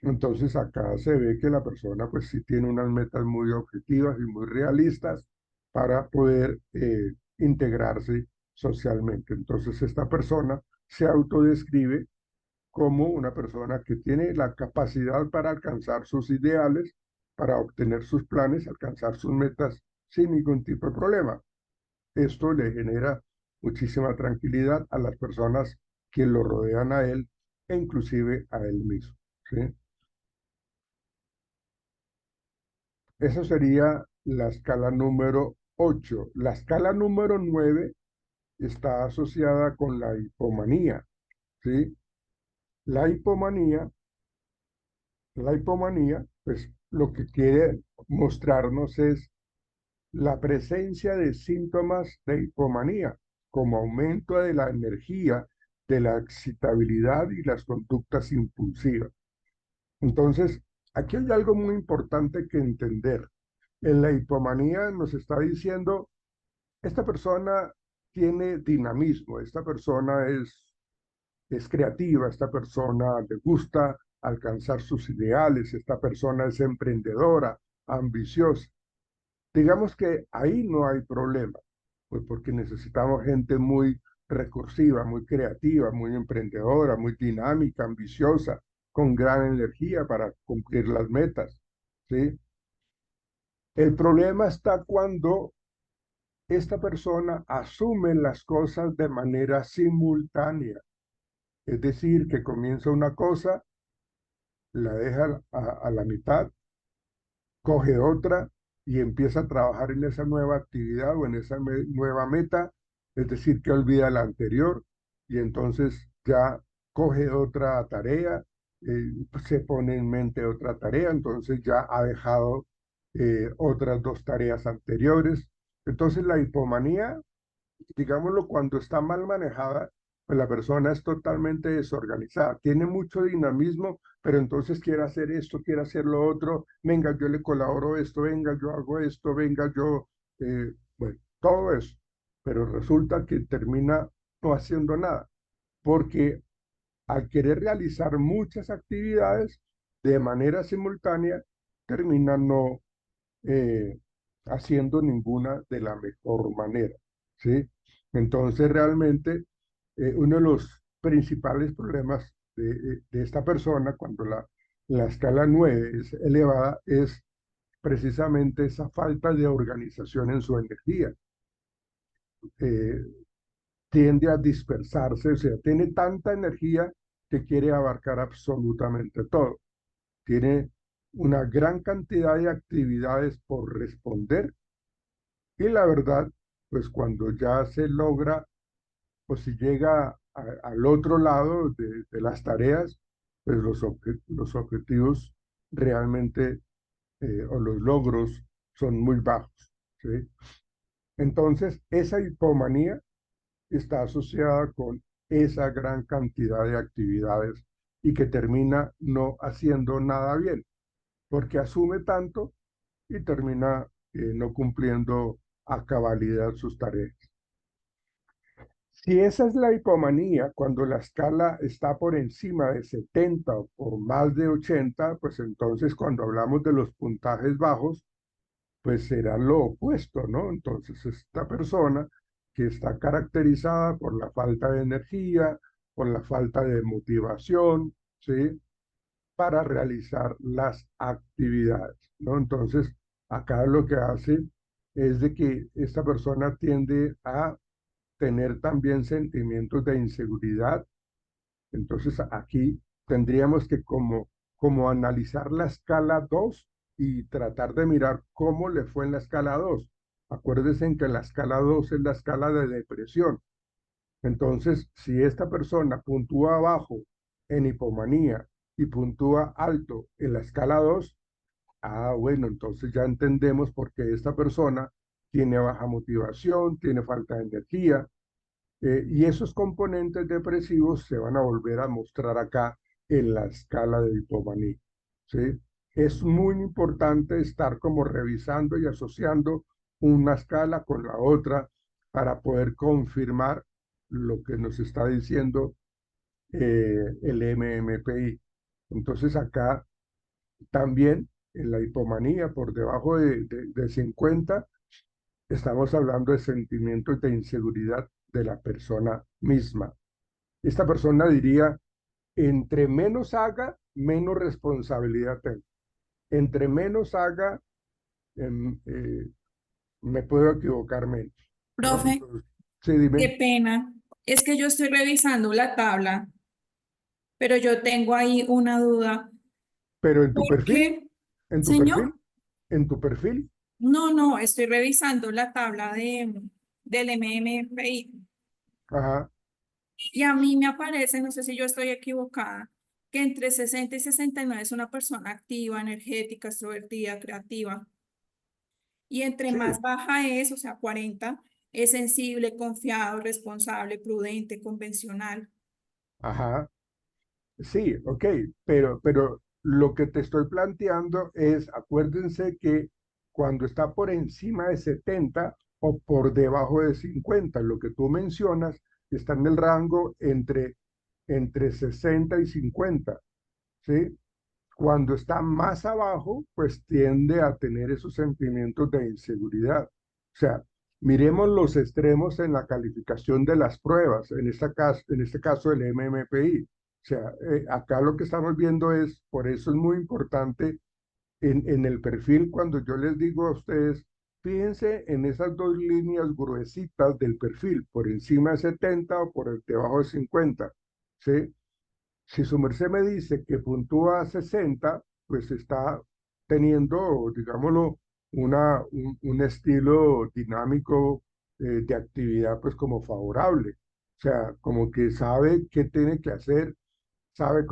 Entonces acá se ve que la persona pues sí tiene unas metas muy objetivas y muy realistas para poder integrarse socialmente. Entonces esta persona se autodescribe como una persona que tiene la capacidad para alcanzar sus ideales, para obtener sus planes, alcanzar sus metas sin ningún tipo de problema. Esto le genera muchísima tranquilidad a las personas que lo rodean a él e inclusive a él mismo, ¿sí? Esa sería la escala número 8. La escala número 9 está asociada con la hipomanía, ¿sí? La hipomanía, pues lo que quiere mostrarnos es la presencia de síntomas de hipomanía, como aumento de la energía, de la excitabilidad y las conductas impulsivas. Entonces, aquí hay algo muy importante que entender. En la hipomanía nos está diciendo, esta persona tiene dinamismo, esta persona es creativa, esta persona le gusta alcanzar sus ideales, esta persona es emprendedora, ambiciosa. Digamos que ahí no hay problema, pues porque necesitamos gente muy recursiva, muy creativa, muy emprendedora, muy dinámica, ambiciosa, con gran energía para cumplir las metas, ¿sí? El problema está cuando esta persona asume las cosas de manera simultánea, es decir, que comienza una cosa, la deja a la mitad, coge otra y empieza a trabajar en esa nueva actividad o en esa nueva meta, es decir, que olvida la anterior y entonces ya coge otra tarea, se pone en mente otra tarea, entonces ya ha dejado otras dos tareas anteriores. Entonces la hipomanía digámoslo, cuando está mal manejada, pues la persona es totalmente desorganizada, tiene mucho dinamismo, pero entonces quiere hacer esto, quiere hacer lo otro, venga, yo le colaboro esto, venga, yo hago esto, venga, yo, bueno, todo eso, pero resulta que termina no haciendo nada, porque al querer realizar muchas actividades de manera simultánea, termina no eh, haciendo ninguna de la mejor manera, ¿sí? Entonces, realmente, uno de los principales problemas de esta persona, cuando la escala 9 es elevada, es precisamente esa falta de organización en su energía. Eh, Tiende a dispersarse, o sea, tiene tanta energía que quiere abarcar absolutamente todo. Tiene una gran cantidad de actividades por responder y la verdad, pues cuando ya se logra o si llega al otro lado de las tareas, pues los objetivos realmente o los logros son muy bajos, ¿sí? Entonces, esa hipomanía está asociada con esa gran cantidad de actividades y que termina no haciendo nada bien, porque asume tanto y termina no cumpliendo a cabalidad sus tareas. Si esa es la hipomanía, cuando la escala está por encima de 70 o por más de 80, pues entonces cuando hablamos de los puntajes bajos, pues será lo opuesto, ¿no? Entonces esta persona que está caracterizada por la falta de energía, por la falta de motivación, ¿sí? Para realizar las actividades, ¿no? Entonces, acá lo que hace es de que esta persona tiende a tener también sentimientos de inseguridad. Entonces, aquí tendríamos que como analizar la escala 2 y tratar de mirar cómo le fue en la escala 2. Acuérdense en que la escala 2 es la escala de depresión. Entonces, si esta persona puntúa bajo en hipomanía y puntúa alto en la escala 2, bueno, entonces ya entendemos por qué esta persona tiene baja motivación, tiene falta de energía, y esos componentes depresivos se van a volver a mostrar acá en la escala de hipomanía, ¿sí? Es muy importante estar como revisando y asociando una escala con la otra para poder confirmar lo que nos está diciendo el MMPI. Entonces acá también en la hipomanía por debajo de 50 estamos hablando de sentimientos de inseguridad de la persona misma. Esta persona diría, entre menos haga, menos responsabilidad tengo. Entre menos haga, em, eh, me puedo equivocar menos, ¿no? Profe, Entonces, sí, dime. qué pena. Es que yo estoy revisando la tabla, pero yo tengo ahí una duda. Pero en tu ¿Por perfil, qué, en tu perfil, señor? en tu perfil, No, no, estoy revisando la tabla del MMPI ajá, y a mí me aparece, no sé si yo estoy equivocada, que entre 60 y 69 es una persona activa, energética, extrovertida, creativa. Y entre sí, más baja es, o sea, 40, es sensible, confiado, responsable, prudente, convencional. ajá. Sí, ok, pero lo que te estoy planteando es, acuérdense que cuando está por encima de 70 o por debajo de 50, lo que tú mencionas está en el rango entre 60 y 50, ¿sí? Cuando está más abajo, pues tiende a tener esos sentimientos de inseguridad. O sea, miremos los extremos en la calificación de las pruebas, en este caso el MMPI. O sea, acá lo que estamos viendo es, por eso es muy importante en el perfil, cuando yo les digo a ustedes, fíjense en esas dos líneas gruesitas del perfil, por encima de 70 o por debajo de 50, ¿sí? Si su merced me dice que puntúa 60, pues está teniendo, digámoslo, un estilo dinámico de actividad, pues como favorable. O sea, como que sabe qué tiene que hacer, sabe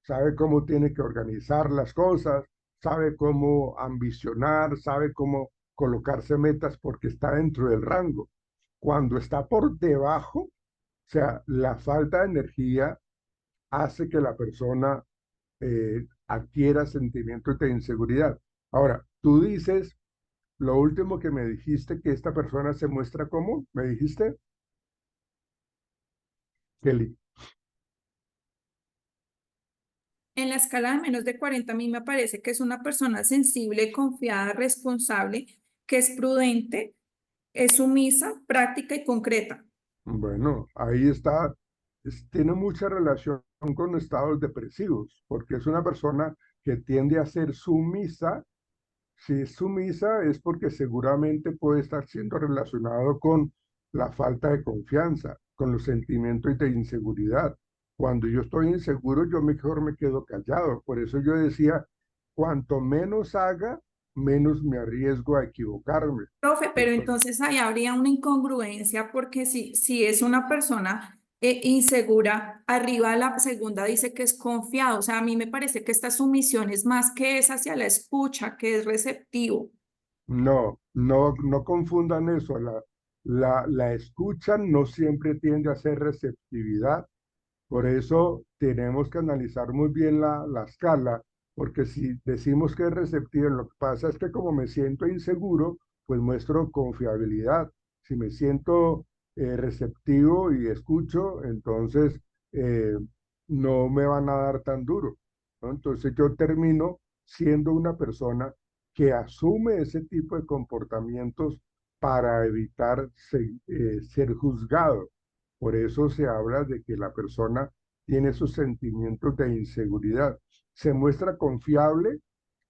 sabe cómo tiene que organizar las cosas, sabe cómo ambicionar, sabe cómo colocarse metas porque está dentro del rango. Cuando está por debajo, o sea, la falta de energía hace que la persona adquiera sentimientos de inseguridad. Ahora, tú dices, lo último que me dijiste, que esta persona se muestra como, ¿me dijiste, Kelly? En la escala de menos de 40, a mí me parece que es una persona sensible, confiada, responsable, que es prudente, es sumisa, práctica y concreta. Bueno, ahí está, tiene mucha relación con estados depresivos, porque es una persona que tiende a ser sumisa. Si es sumisa es porque seguramente puede estar siendo relacionado con la falta de confianza, con los sentimientos de inseguridad. Cuando yo estoy inseguro, yo mejor me quedo callado. Por eso yo decía, cuanto menos haga, menos me arriesgo a equivocarme. Profe, pero Entonces, entonces ahí habría una incongruencia porque si es una persona insegura, arriba la segunda dice que es confiado. O sea, a mí me parece que esta sumisión es más que es hacia la escucha, que es receptivo. no confundan eso. La escucha no siempre tiende a ser receptividad. Por eso tenemos que analizar muy bien la escala, porque si decimos que es receptivo, lo que pasa es que como me siento inseguro, pues muestro confiabilidad. Si me siento receptivo y escucho, entonces eh, no me van a dar tan duro, ¿no? Entonces yo termino siendo una persona que asume ese tipo de comportamientos para evitar ser juzgado. Por eso se habla de que la persona tiene esos sentimientos de inseguridad. ¿Se muestra confiable?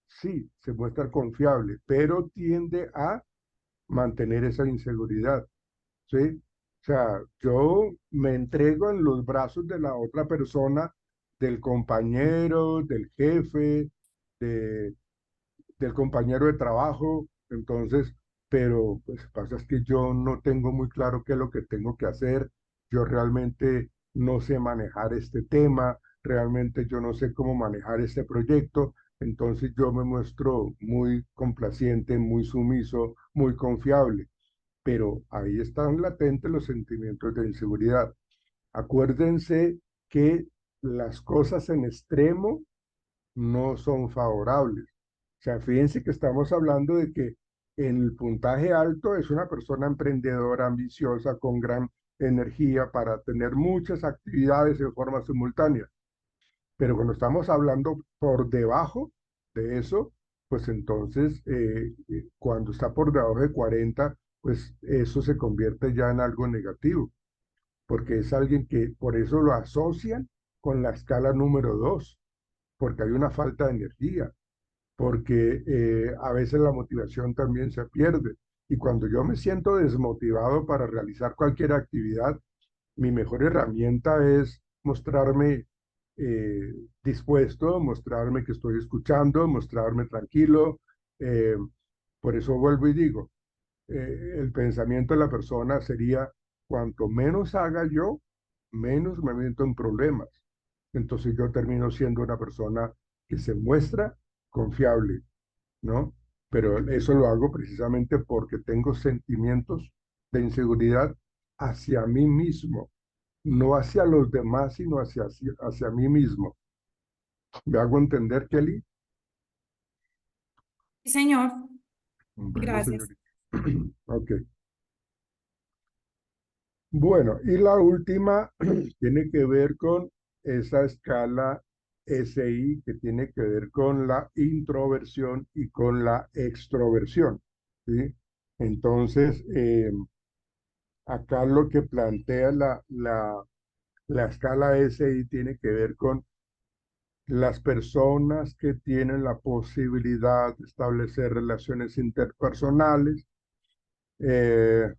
Sí, se muestra confiable, pero tiende a mantener esa inseguridad, ¿sí? O sea, yo me entrego en los brazos de la otra persona, del compañero, del jefe, de, del compañero de trabajo, entonces, pero pues pasa es que yo no tengo muy claro qué es lo que tengo que hacer, yo realmente no sé manejar este tema, realmente yo no sé cómo manejar este proyecto, entonces yo me muestro muy complaciente, muy sumiso, muy confiable, pero ahí están latentes los sentimientos de inseguridad. Acuérdense que las cosas en extremo no son favorables. O sea, fíjense que estamos hablando de que en el puntaje alto es una persona emprendedora, ambiciosa, con gran energía para tener muchas actividades en forma simultánea. Pero cuando estamos hablando por debajo de eso, pues entonces cuando está por debajo de 40, pues eso se convierte ya en algo negativo, porque es alguien que por eso lo asocian con la escala número 2 porque hay una falta de energía, porque a veces la motivación también se pierde. Y cuando yo me siento desmotivado para realizar cualquier actividad, mi mejor herramienta es mostrarme eh, dispuesto, mostrarme que estoy escuchando, mostrarme tranquilo. eh, por eso vuelvo y digo, el pensamiento de la persona sería, cuanto menos haga yo, menos me meto en problemas. Entonces yo termino siendo una persona que se muestra confiable, ¿no? Pero eso lo hago precisamente porque tengo sentimientos de inseguridad hacia mí mismo, no hacia los demás, sino hacia mí mismo. ¿Me hago entender, Kelly? Sí, señor. Bueno, Gracias. señorita. Ok. Bueno, y la última tiene que ver con esa escala SI que tiene que ver con la introversión y con la extroversión, ¿sí? Entonces, acá lo que plantea la escala SI tiene que ver con las personas que tienen la posibilidad de establecer relaciones interpersonales, eh,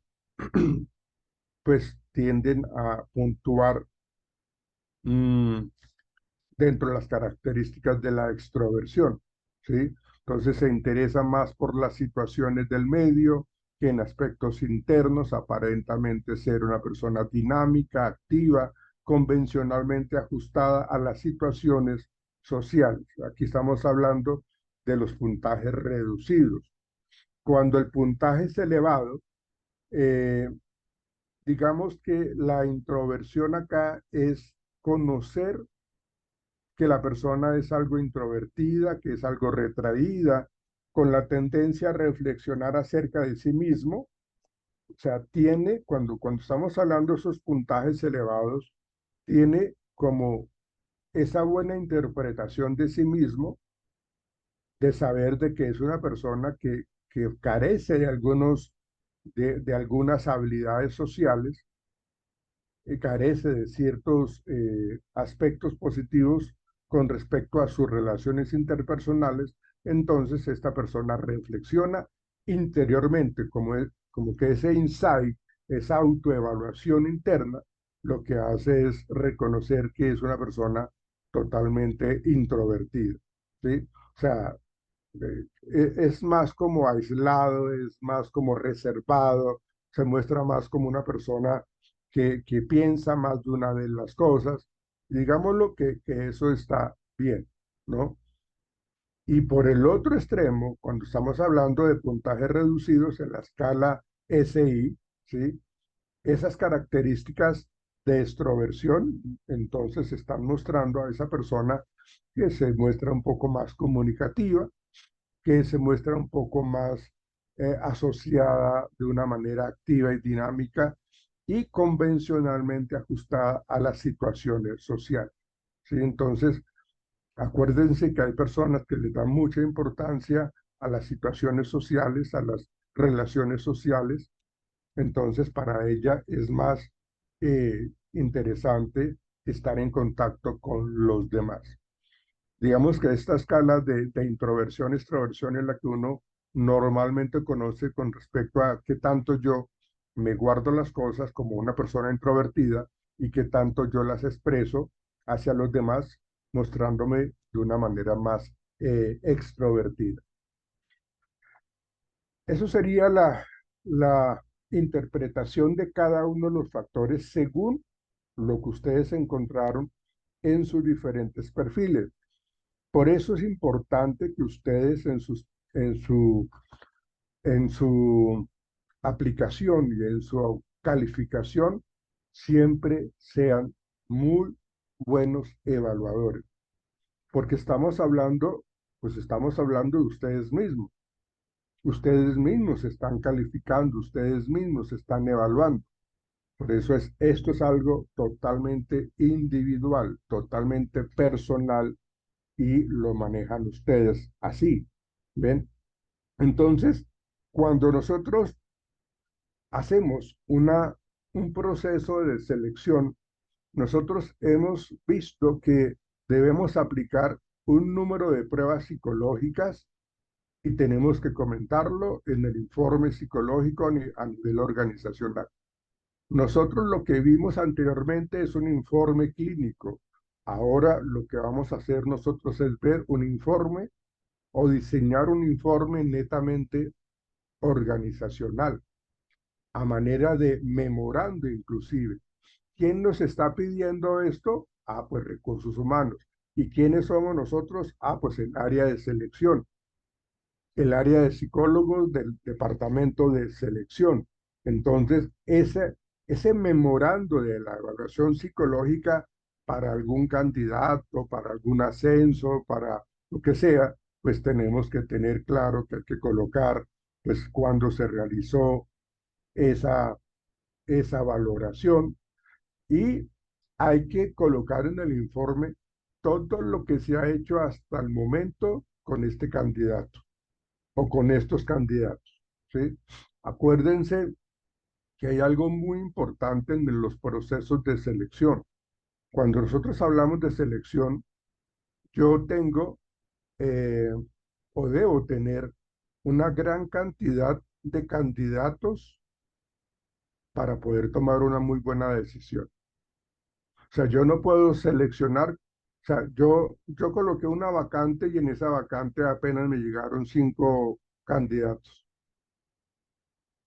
pues tienden a puntuar mm, dentro de las características de la extroversión, ¿sí? Entonces se interesa más por las situaciones del medio que en aspectos internos, aparentemente ser una persona dinámica, activa, convencionalmente ajustada a las situaciones sociales. Aquí estamos hablando de los puntajes reducidos. Cuando el puntaje es elevado, eh, digamos que la introversión acá es conocer que la persona es algo introvertida, que es algo retraída, con la tendencia a reflexionar acerca de sí mismo. O sea, tiene, cuando estamos hablando de esos puntajes elevados, tiene como esa buena interpretación de sí mismo, de saber de que es una persona que carece de algunas habilidades sociales, carece de ciertos aspectos positivos con respecto a sus relaciones interpersonales. Entonces esta persona reflexiona interiormente, como que ese insight, esa autoevaluación interna, lo que hace es reconocer que es una persona totalmente introvertida, ¿sí? O sea, es más como aislado, es más como reservado, se muestra más como una persona que piensa más de una vez las cosas. Digámoslo que eso está bien, ¿no? Y por el otro extremo, cuando estamos hablando de puntajes reducidos en la escala SI, ¿sí? Esas características de extroversión, entonces están mostrando a esa persona que se muestra un poco más comunicativa, que se muestra un poco más asociada de una manera activa y dinámica y convencionalmente ajustada a las situaciones sociales, ¿sí? Entonces, acuérdense que hay personas que le dan mucha importancia a las situaciones sociales, a las relaciones sociales. Entonces, para ella es más interesante estar en contacto con los demás. Digamos que esta escala de introversión, extroversión es la que uno normalmente conoce con respecto a qué tanto yo me guardo las cosas como una persona introvertida y qué tanto yo las expreso hacia los demás, mostrándome de una manera más extrovertida. Eso sería la interpretación de cada uno de los factores según lo que ustedes encontraron en sus diferentes perfiles. Por eso es importante que ustedes en su aplicación y en su calificación siempre sean muy buenos evaluadores, porque estamos hablando de ustedes mismos. Ustedes mismos están calificando, ustedes mismos están evaluando. Por eso esto es algo totalmente individual, totalmente personal y lo manejan ustedes así, ¿ven? Entonces, cuando nosotros hacemos un proceso de selección, nosotros hemos visto que debemos aplicar un número de pruebas psicológicas y tenemos que comentarlo en el informe psicológico a nivel organizacional. Nosotros lo que vimos anteriormente es un informe clínico. Ahora lo que vamos a hacer nosotros es ver un informe o diseñar un informe netamente organizacional, a manera de memorando inclusive. ¿Quién nos está pidiendo esto? Ah, pues recursos humanos. ¿Y quiénes somos nosotros? Ah, pues el área de selección, el área de psicólogos del departamento de selección. Entonces, ese memorando de la evaluación psicológica para algún candidato, para algún ascenso, para lo que sea, pues tenemos que tener claro que hay que colocar, pues, cuándo se realizó esa, esa valoración y hay que colocar en el informe todo lo que se ha hecho hasta el momento con este candidato o con estos candidatos, ¿sí? Acuérdense que hay algo muy importante en los procesos de selección. Cuando nosotros hablamos de selección, yo tengo o debo tener una gran cantidad de candidatos para poder tomar una muy buena decisión. O sea, yo no puedo seleccionar, o sea, yo coloqué una vacante y en esa vacante apenas me llegaron 5 candidatos.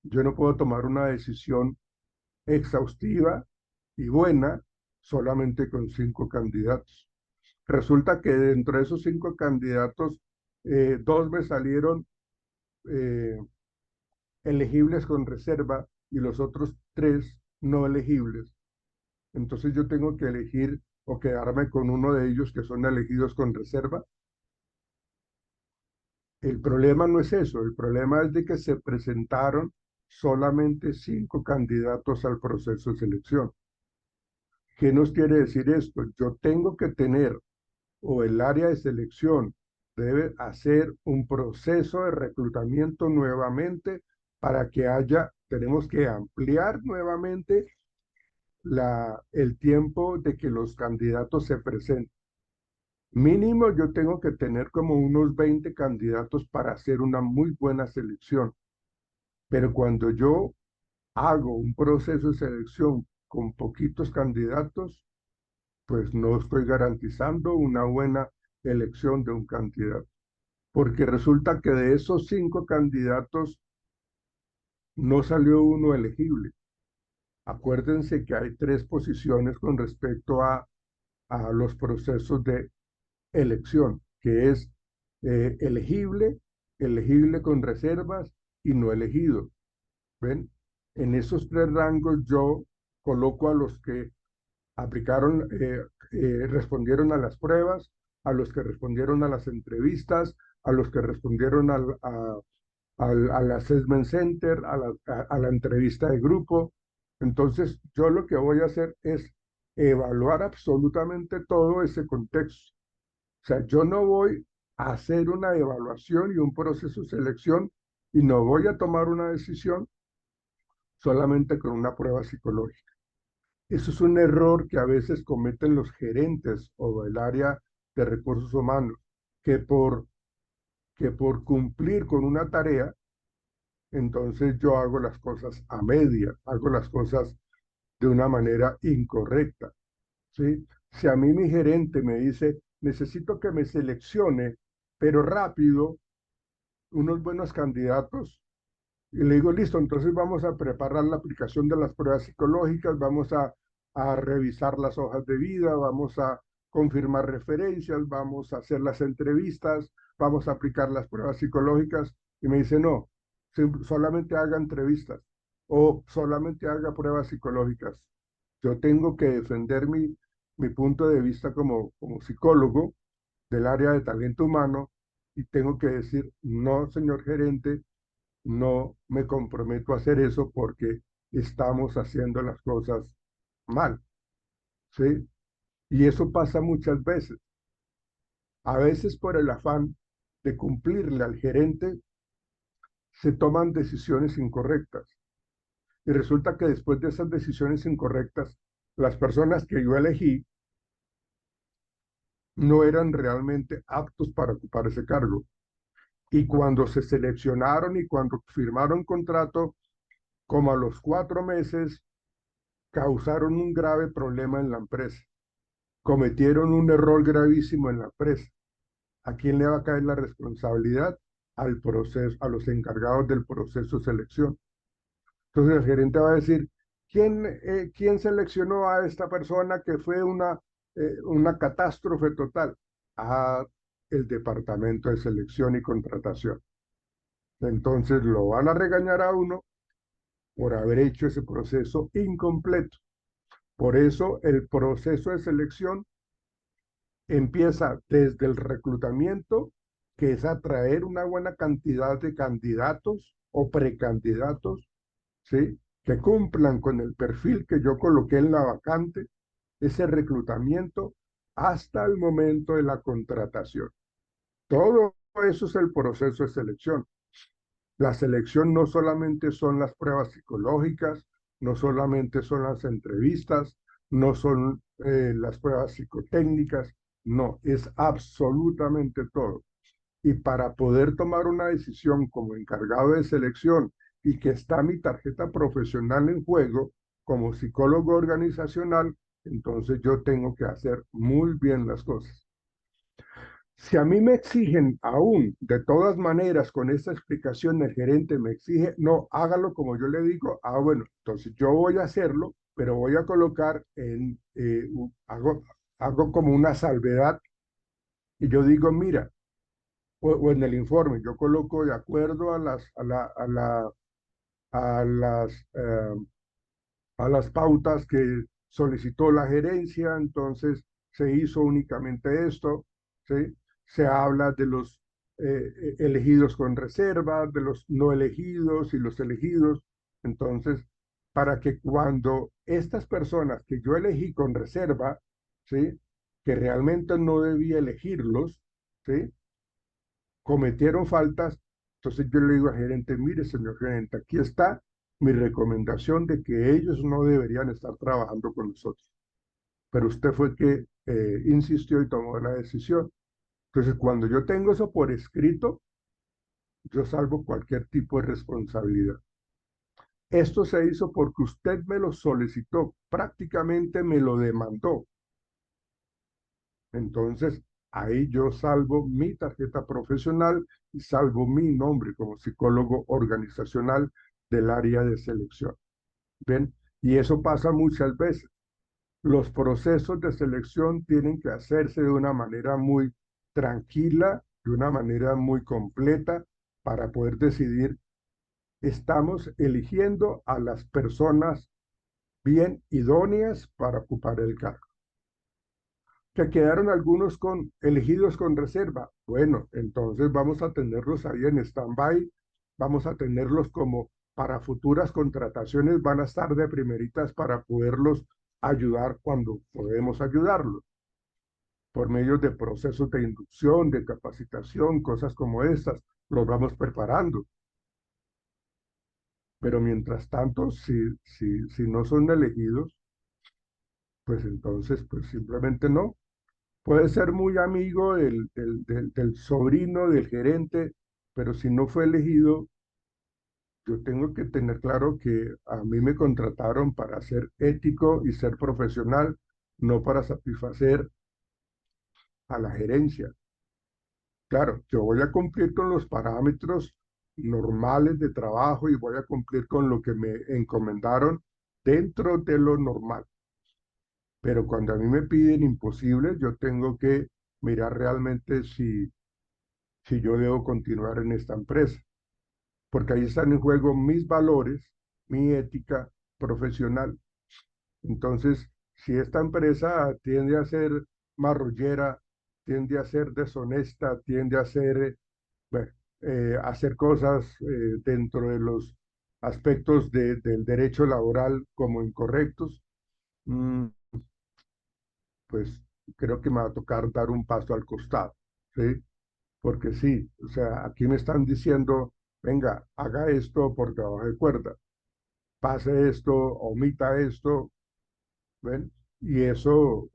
Yo no puedo tomar una decisión exhaustiva y buena solamente con 5 candidatos. Resulta que dentro de esos 5 candidatos, 2 me salieron elegibles con reserva y los otros 3 no elegibles. Entonces yo tengo que elegir o quedarme con uno de ellos que son elegidos con reserva. El problema no es eso, el problema es de que se presentaron solamente 5 candidatos al proceso de selección. ¿Qué nos quiere decir esto? Yo tengo que tener, o el área de selección debe hacer un proceso de reclutamiento nuevamente para que tenemos que ampliar nuevamente el tiempo de que los candidatos se presenten. Mínimo yo tengo que tener como unos 20 candidatos para hacer una muy buena selección. Pero cuando yo hago un proceso de selección con poquitos candidatos, pues no estoy garantizando una buena elección de un candidato. Porque resulta que de esos 5 candidatos no salió uno elegible. Acuérdense que hay 3 posiciones con respecto a los procesos de elección, que es elegible, elegible con reservas y no elegido. ¿Ven? En esos 3 rangos yo coloco a los que aplicaron, respondieron a las pruebas, a los que respondieron a las entrevistas, a los que respondieron al assessment center, a la entrevista de grupo. Entonces, yo lo que voy a hacer es evaluar absolutamente todo ese contexto. O sea, yo no voy a hacer una evaluación y un proceso de selección y no voy a tomar una decisión solamente con una prueba psicológica. Eso es un error que a veces cometen los gerentes o el área de recursos humanos, que por cumplir con una tarea, entonces yo hago las cosas a media, hago las cosas de una manera incorrecta, ¿sí? Si a mí mi gerente me dice, necesito que me seleccione, pero rápido, unos buenos candidatos, y le digo, listo, entonces vamos a preparar la aplicación de las pruebas psicológicas, vamos a revisar las hojas de vida, vamos a confirmar referencias, vamos a hacer las entrevistas, vamos a aplicar las pruebas psicológicas. Y me dice, no, solamente haga entrevistas o solamente haga pruebas psicológicas. Yo tengo que defender mi punto de vista como psicólogo del área de talento humano y tengo que decir, no, señor gerente, no me comprometo a hacer eso porque estamos haciendo las cosas mal, ¿sí? Y eso pasa muchas veces. A veces por el afán de cumplirle al gerente, se toman decisiones incorrectas. Y resulta que después de esas decisiones incorrectas, las personas que yo elegí no eran realmente aptos para ocupar ese cargo. Y cuando se seleccionaron y cuando firmaron contrato, como a los 4 meses, causaron un grave problema en la empresa. Cometieron un error gravísimo en la empresa. ¿A quién le va a caer la responsabilidad? Al proceso, a los encargados del proceso de selección. Entonces el gerente va a decir, ¿quién seleccionó a esta persona que fue una catástrofe total? A el departamento de selección y contratación. Entonces lo van a regañar a uno por haber hecho ese proceso incompleto. Por eso el proceso de selección empieza desde el reclutamiento, que es atraer una buena cantidad de candidatos o precandidatos, ¿sí? Que cumplan con el perfil que yo coloqué en la vacante, ese reclutamiento hasta el momento de la contratación. Todo eso es el proceso de selección. La selección no solamente son las pruebas psicológicas, no solamente son las entrevistas, no son las pruebas psicotécnicas, no, es absolutamente todo. Y para poder tomar una decisión como encargado de selección y que está mi tarjeta profesional en juego como psicólogo organizacional, entonces yo tengo que hacer muy bien las cosas. Si a mí me exigen aún, de todas maneras, con esta explicación el gerente me exige, no, hágalo como yo le digo, bueno, entonces yo voy a hacerlo, pero voy a colocar hago como una salvedad y yo digo, mira, o en el informe, yo coloco de acuerdo a las a las pautas que solicitó la gerencia, entonces se hizo únicamente esto, ¿sí? Se habla de los elegidos con reserva, de los no elegidos y los elegidos, entonces, para que cuando estas personas que yo elegí con reserva, ¿sí? Que realmente no debía elegirlos, ¿sí? Cometieron faltas, entonces yo le digo al gerente, mire, señor gerente, aquí está mi recomendación de que ellos no deberían estar trabajando con nosotros. Pero usted fue el que insistió y tomó la decisión. Entonces, cuando yo tengo eso por escrito, yo salvo cualquier tipo de responsabilidad. Esto se hizo porque usted me lo solicitó, prácticamente me lo demandó. Entonces, ahí yo salvo mi tarjeta profesional y salvo mi nombre como psicólogo organizacional del área de selección. ¿Ven? Y eso pasa muchas veces. Los procesos de selección tienen que hacerse de una manera muy tranquila, de una manera muy completa, para poder decidir, estamos eligiendo a las personas bien idóneas para ocupar el cargo. Que quedaron algunos elegidos con reserva. Bueno, entonces vamos a tenerlos ahí en stand-by, vamos a tenerlos como para futuras contrataciones, van a estar de primeritas para poderlos ayudar cuando podemos ayudarlos, por medio de procesos de inducción, de capacitación, cosas como estas, los vamos preparando. Pero mientras tanto, si no son elegidos, pues entonces, pues simplemente no. Puede ser muy amigo del sobrino del gerente, pero si no fue elegido, yo tengo que tener claro que a mí me contrataron para ser ético y ser profesional, no para satisfacer a la gerencia. Claro, yo voy a cumplir con los parámetros normales de trabajo y voy a cumplir con lo que me encomendaron dentro de lo normal. Pero cuando a mí me piden imposibles, yo tengo que mirar realmente si yo debo continuar en esta empresa, porque ahí están en juego mis valores, mi ética profesional. Entonces, si esta empresa tiende a ser marrullera, tiende a ser deshonesta, tiende a ser, bueno, hacer cosas dentro de los aspectos del derecho laboral como incorrectos, mm, pues creo que me va a tocar dar un paso al costado, ¿sí? Porque sí, o sea, aquí me están diciendo, venga, haga esto por debajo de cuerda, pase esto, omita esto, ¿ven? Y eso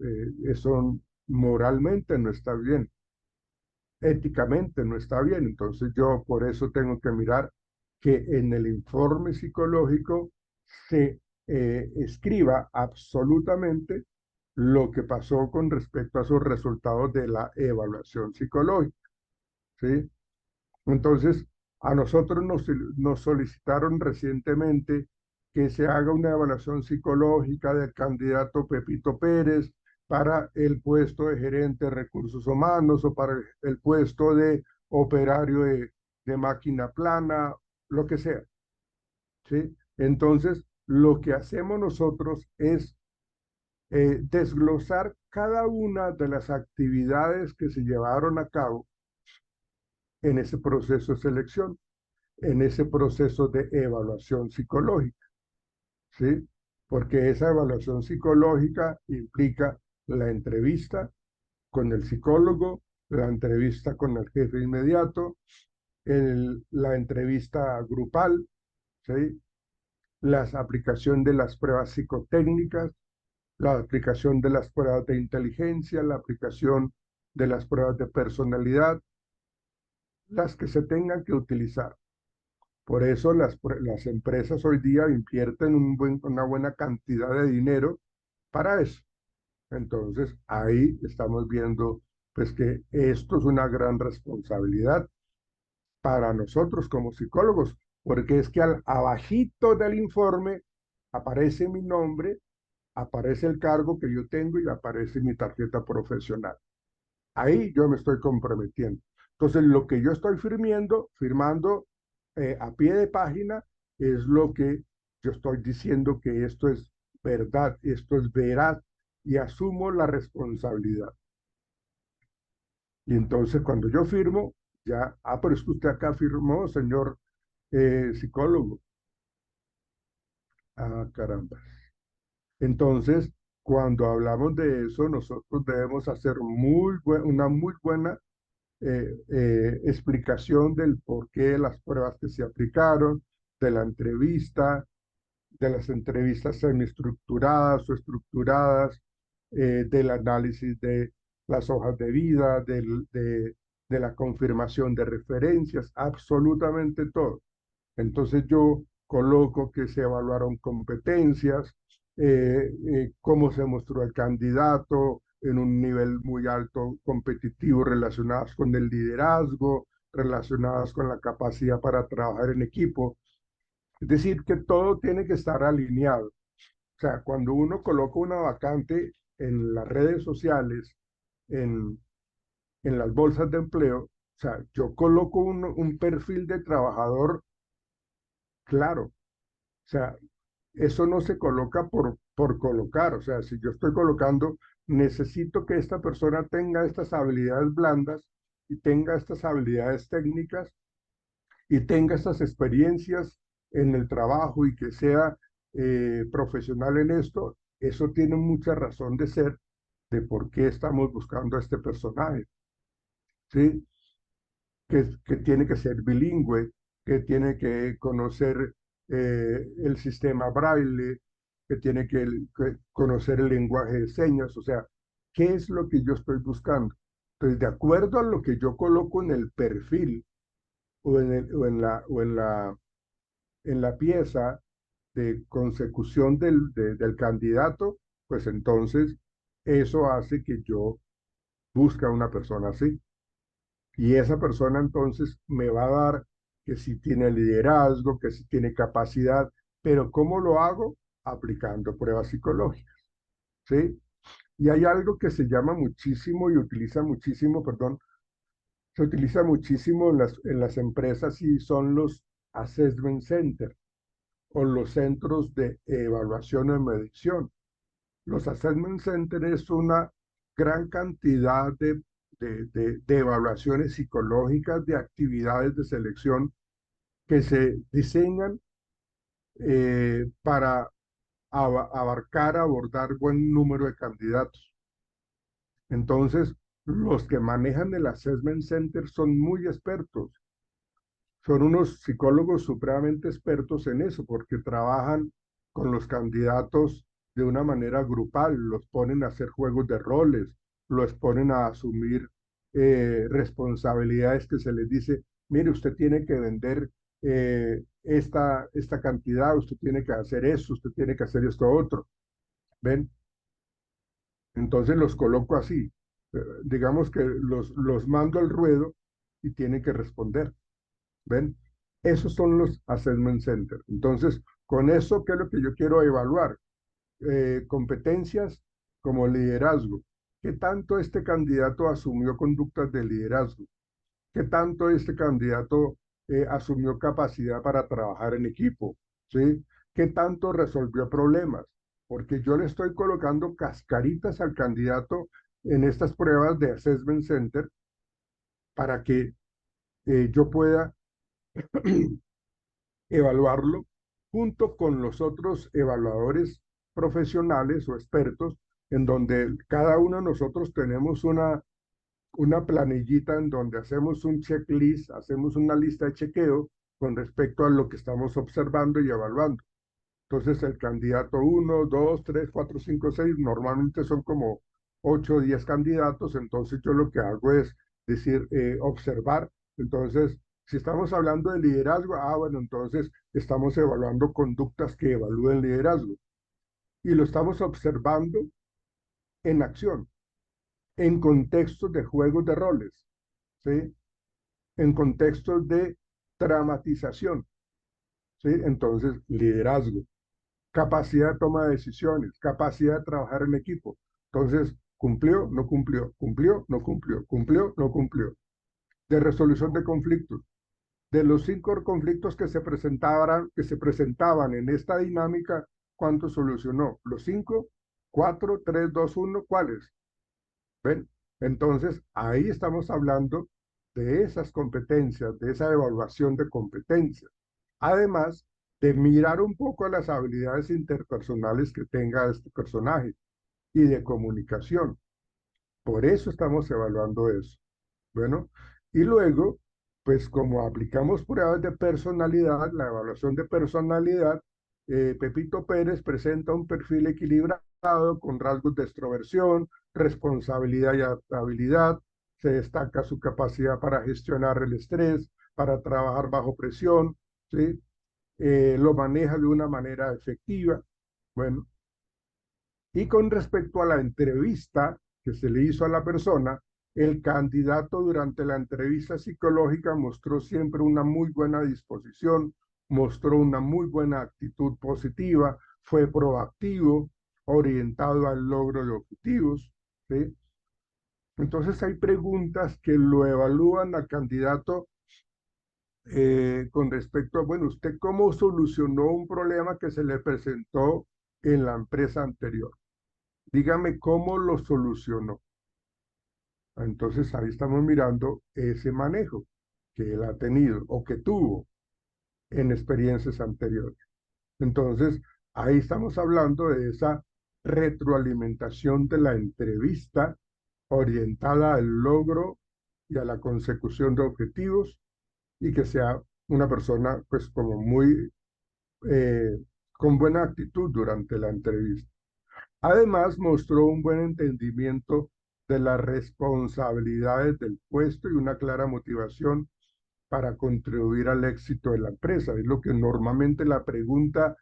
moralmente no está bien, éticamente no está bien. Entonces yo por eso tengo que mirar que en el informe psicológico se escriba absolutamente lo que pasó con respecto a sus resultados de la evaluación psicológica, ¿sí? Entonces, a nosotros nos solicitaron recientemente que se haga una evaluación psicológica del candidato Pepito Pérez para el puesto de gerente de recursos humanos o para el puesto de operario de máquina plana, lo que sea, ¿sí? Entonces, lo que hacemos nosotros es desglosar cada una de las actividades que se llevaron a cabo en ese proceso de selección, en ese proceso de evaluación psicológica, ¿sí? Porque esa evaluación psicológica implica la entrevista con el psicólogo, la entrevista con el jefe inmediato, la entrevista grupal, ¿sí? La aplicación de las pruebas psicotécnicas, la aplicación de las pruebas de inteligencia, la aplicación de las pruebas de personalidad, las que se tengan que utilizar. Por eso las empresas hoy día invierten una buena cantidad de dinero para eso. Entonces, ahí estamos viendo pues que esto es una gran responsabilidad para nosotros como psicólogos, porque es que abajito del informe aparece mi nombre, aparece el cargo que yo tengo y aparece mi tarjeta profesional. Ahí yo me estoy comprometiendo. Entonces, lo que yo estoy firmando a pie de página es lo que yo estoy diciendo que esto es verdad, esto es veraz y asumo la responsabilidad. Y entonces cuando yo firmo, ya, pero es que usted acá firmó, señor psicólogo. Ah, caramba. Entonces, cuando hablamos de eso, nosotros debemos hacer una muy buena explicación del por qué las pruebas que se aplicaron, de la entrevista, de las entrevistas semiestructuradas o estructuradas, del análisis de las hojas de vida, de la confirmación de referencias, absolutamente todo. Entonces yo coloco que se evaluaron competencias, cómo se mostró el candidato en un nivel muy alto competitivo relacionadas con el liderazgo, relacionadas con la capacidad para trabajar en equipo. Es decir, que todo tiene que estar alineado. O sea, cuando uno coloca una vacante en las redes sociales, en, en las bolsas de empleo, o sea, yo coloco un perfil de trabajador claro. O sea, eso no se coloca por colocar. O sea, si yo estoy colocando, necesito que esta persona tenga estas habilidades blandas y tenga estas habilidades técnicas y tenga estas experiencias en el trabajo y que sea profesional en esto. Eso tiene mucha razón de ser de por qué estamos buscando a este personaje, ¿sí? Que tiene que ser bilingüe, que tiene que conocer el sistema braille, que tiene que conocer el lenguaje de señas, o sea, ¿qué es lo que yo estoy buscando? Entonces, de acuerdo a lo que yo coloco en el perfil en la pieza de consecución del candidato, pues entonces eso hace que yo busque a una persona así. Y esa persona entonces me va a dar que si tiene liderazgo, que si tiene capacidad, pero ¿cómo lo hago? Aplicando pruebas psicológicas, ¿sí? Y hay algo que se llama muchísimo y utiliza muchísimo, perdón, se utiliza muchísimo en las empresas y son los assessment centers o los centros de evaluación y medición. Los assessment centers es una gran cantidad de evaluaciones psicológicas, de actividades de selección que se diseñan para abarcar, abordar buen número de candidatos. Entonces, los que manejan el Assessment Center son muy expertos. Son unos psicólogos supremamente expertos en eso, porque trabajan con los candidatos de una manera grupal, los ponen a hacer juegos de roles, los ponen a asumir responsabilidades que se les dice, mire, usted tiene que vender esta cantidad, usted tiene que hacer eso, usted tiene que hacer esto otro. ¿Ven? Entonces los coloco así. Digamos que los mando al ruedo y tienen que responder. ¿Ven? Esos son los assessment centers. Entonces, con eso, ¿qué es lo que yo quiero evaluar? Competencias como liderazgo. ¿Qué tanto este candidato asumió conductas de liderazgo? ¿Qué tanto este candidato asumió capacidad para trabajar en equipo? ¿Sí? ¿Qué tanto resolvió problemas? Porque yo le estoy colocando cascaritas al candidato en estas pruebas de Assessment Center para que yo pueda evaluarlo junto con los otros evaluadores profesionales o expertos, en donde cada uno de nosotros tenemos una planillita en donde hacemos un checklist, hacemos una lista de chequeo con respecto a lo que estamos observando y evaluando. Entonces, el candidato 1, 2, 3, 4, 5, 6, normalmente son como 8 o 10 candidatos, entonces yo lo que hago es decir, observar. Entonces, si estamos hablando de liderazgo, bueno, entonces estamos evaluando conductas que evalúen liderazgo. Y lo estamos observando en acción, en contextos de juegos de roles, ¿sí? En contextos de dramatización, ¿sí? Entonces, liderazgo, capacidad de toma de decisiones, capacidad de trabajar en equipo. Entonces, cumplió, no cumplió, cumplió, no cumplió, cumplió, no cumplió. De resolución de conflictos. De los 5 conflictos que se presentaban en esta dinámica, ¿cuántos solucionó? ¿Los 5? ¿4, 3, 2, 1? ¿Cuáles? ¿Ven? Entonces, ahí estamos hablando de esas competencias, de esa evaluación de competencias. Además de mirar un poco las habilidades interpersonales que tenga este personaje y de comunicación. Por eso estamos evaluando eso. Bueno, y luego, pues como aplicamos pruebas de personalidad, la evaluación de personalidad, Pepito Pérez presenta un perfil equilibrado con rasgos de extroversión, responsabilidad y adaptabilidad. Se destaca su capacidad para gestionar el estrés, para trabajar bajo presión, ¿sí? Lo maneja de una manera efectiva. Bueno, y con respecto a la entrevista que se le hizo a la persona, el candidato durante la entrevista psicológica mostró siempre una muy buena disposición, mostró una muy buena actitud positiva, fue proactivo, orientado al logro de objetivos, ¿sí? Entonces hay preguntas que lo evalúan al candidato con respecto a, bueno, ¿usted cómo solucionó un problema que se le presentó en la empresa anterior? Dígame cómo lo solucionó. Entonces ahí estamos mirando ese manejo que él ha tenido o que tuvo en experiencias anteriores. Entonces ahí estamos hablando de esa retroalimentación de la entrevista orientada al logro y a la consecución de objetivos y que sea una persona pues como muy con buena actitud durante la entrevista. Además, mostró un buen entendimiento de las responsabilidades del puesto y una clara motivación para contribuir al éxito de la empresa. Es lo que normalmente la pregunta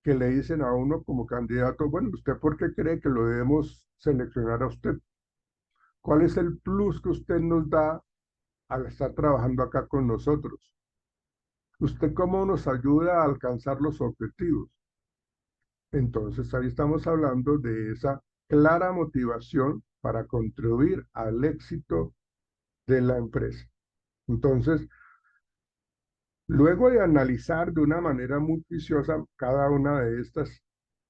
que le dicen a uno como candidato, bueno, ¿usted por qué cree que lo debemos seleccionar a usted? ¿Cuál es el plus que usted nos da al estar trabajando acá con nosotros? ¿Usted cómo nos ayuda a alcanzar los objetivos? Entonces ahí estamos hablando de esa clara motivación para contribuir al éxito de la empresa. Entonces, luego de analizar de una manera muy juiciosa cada una de estas,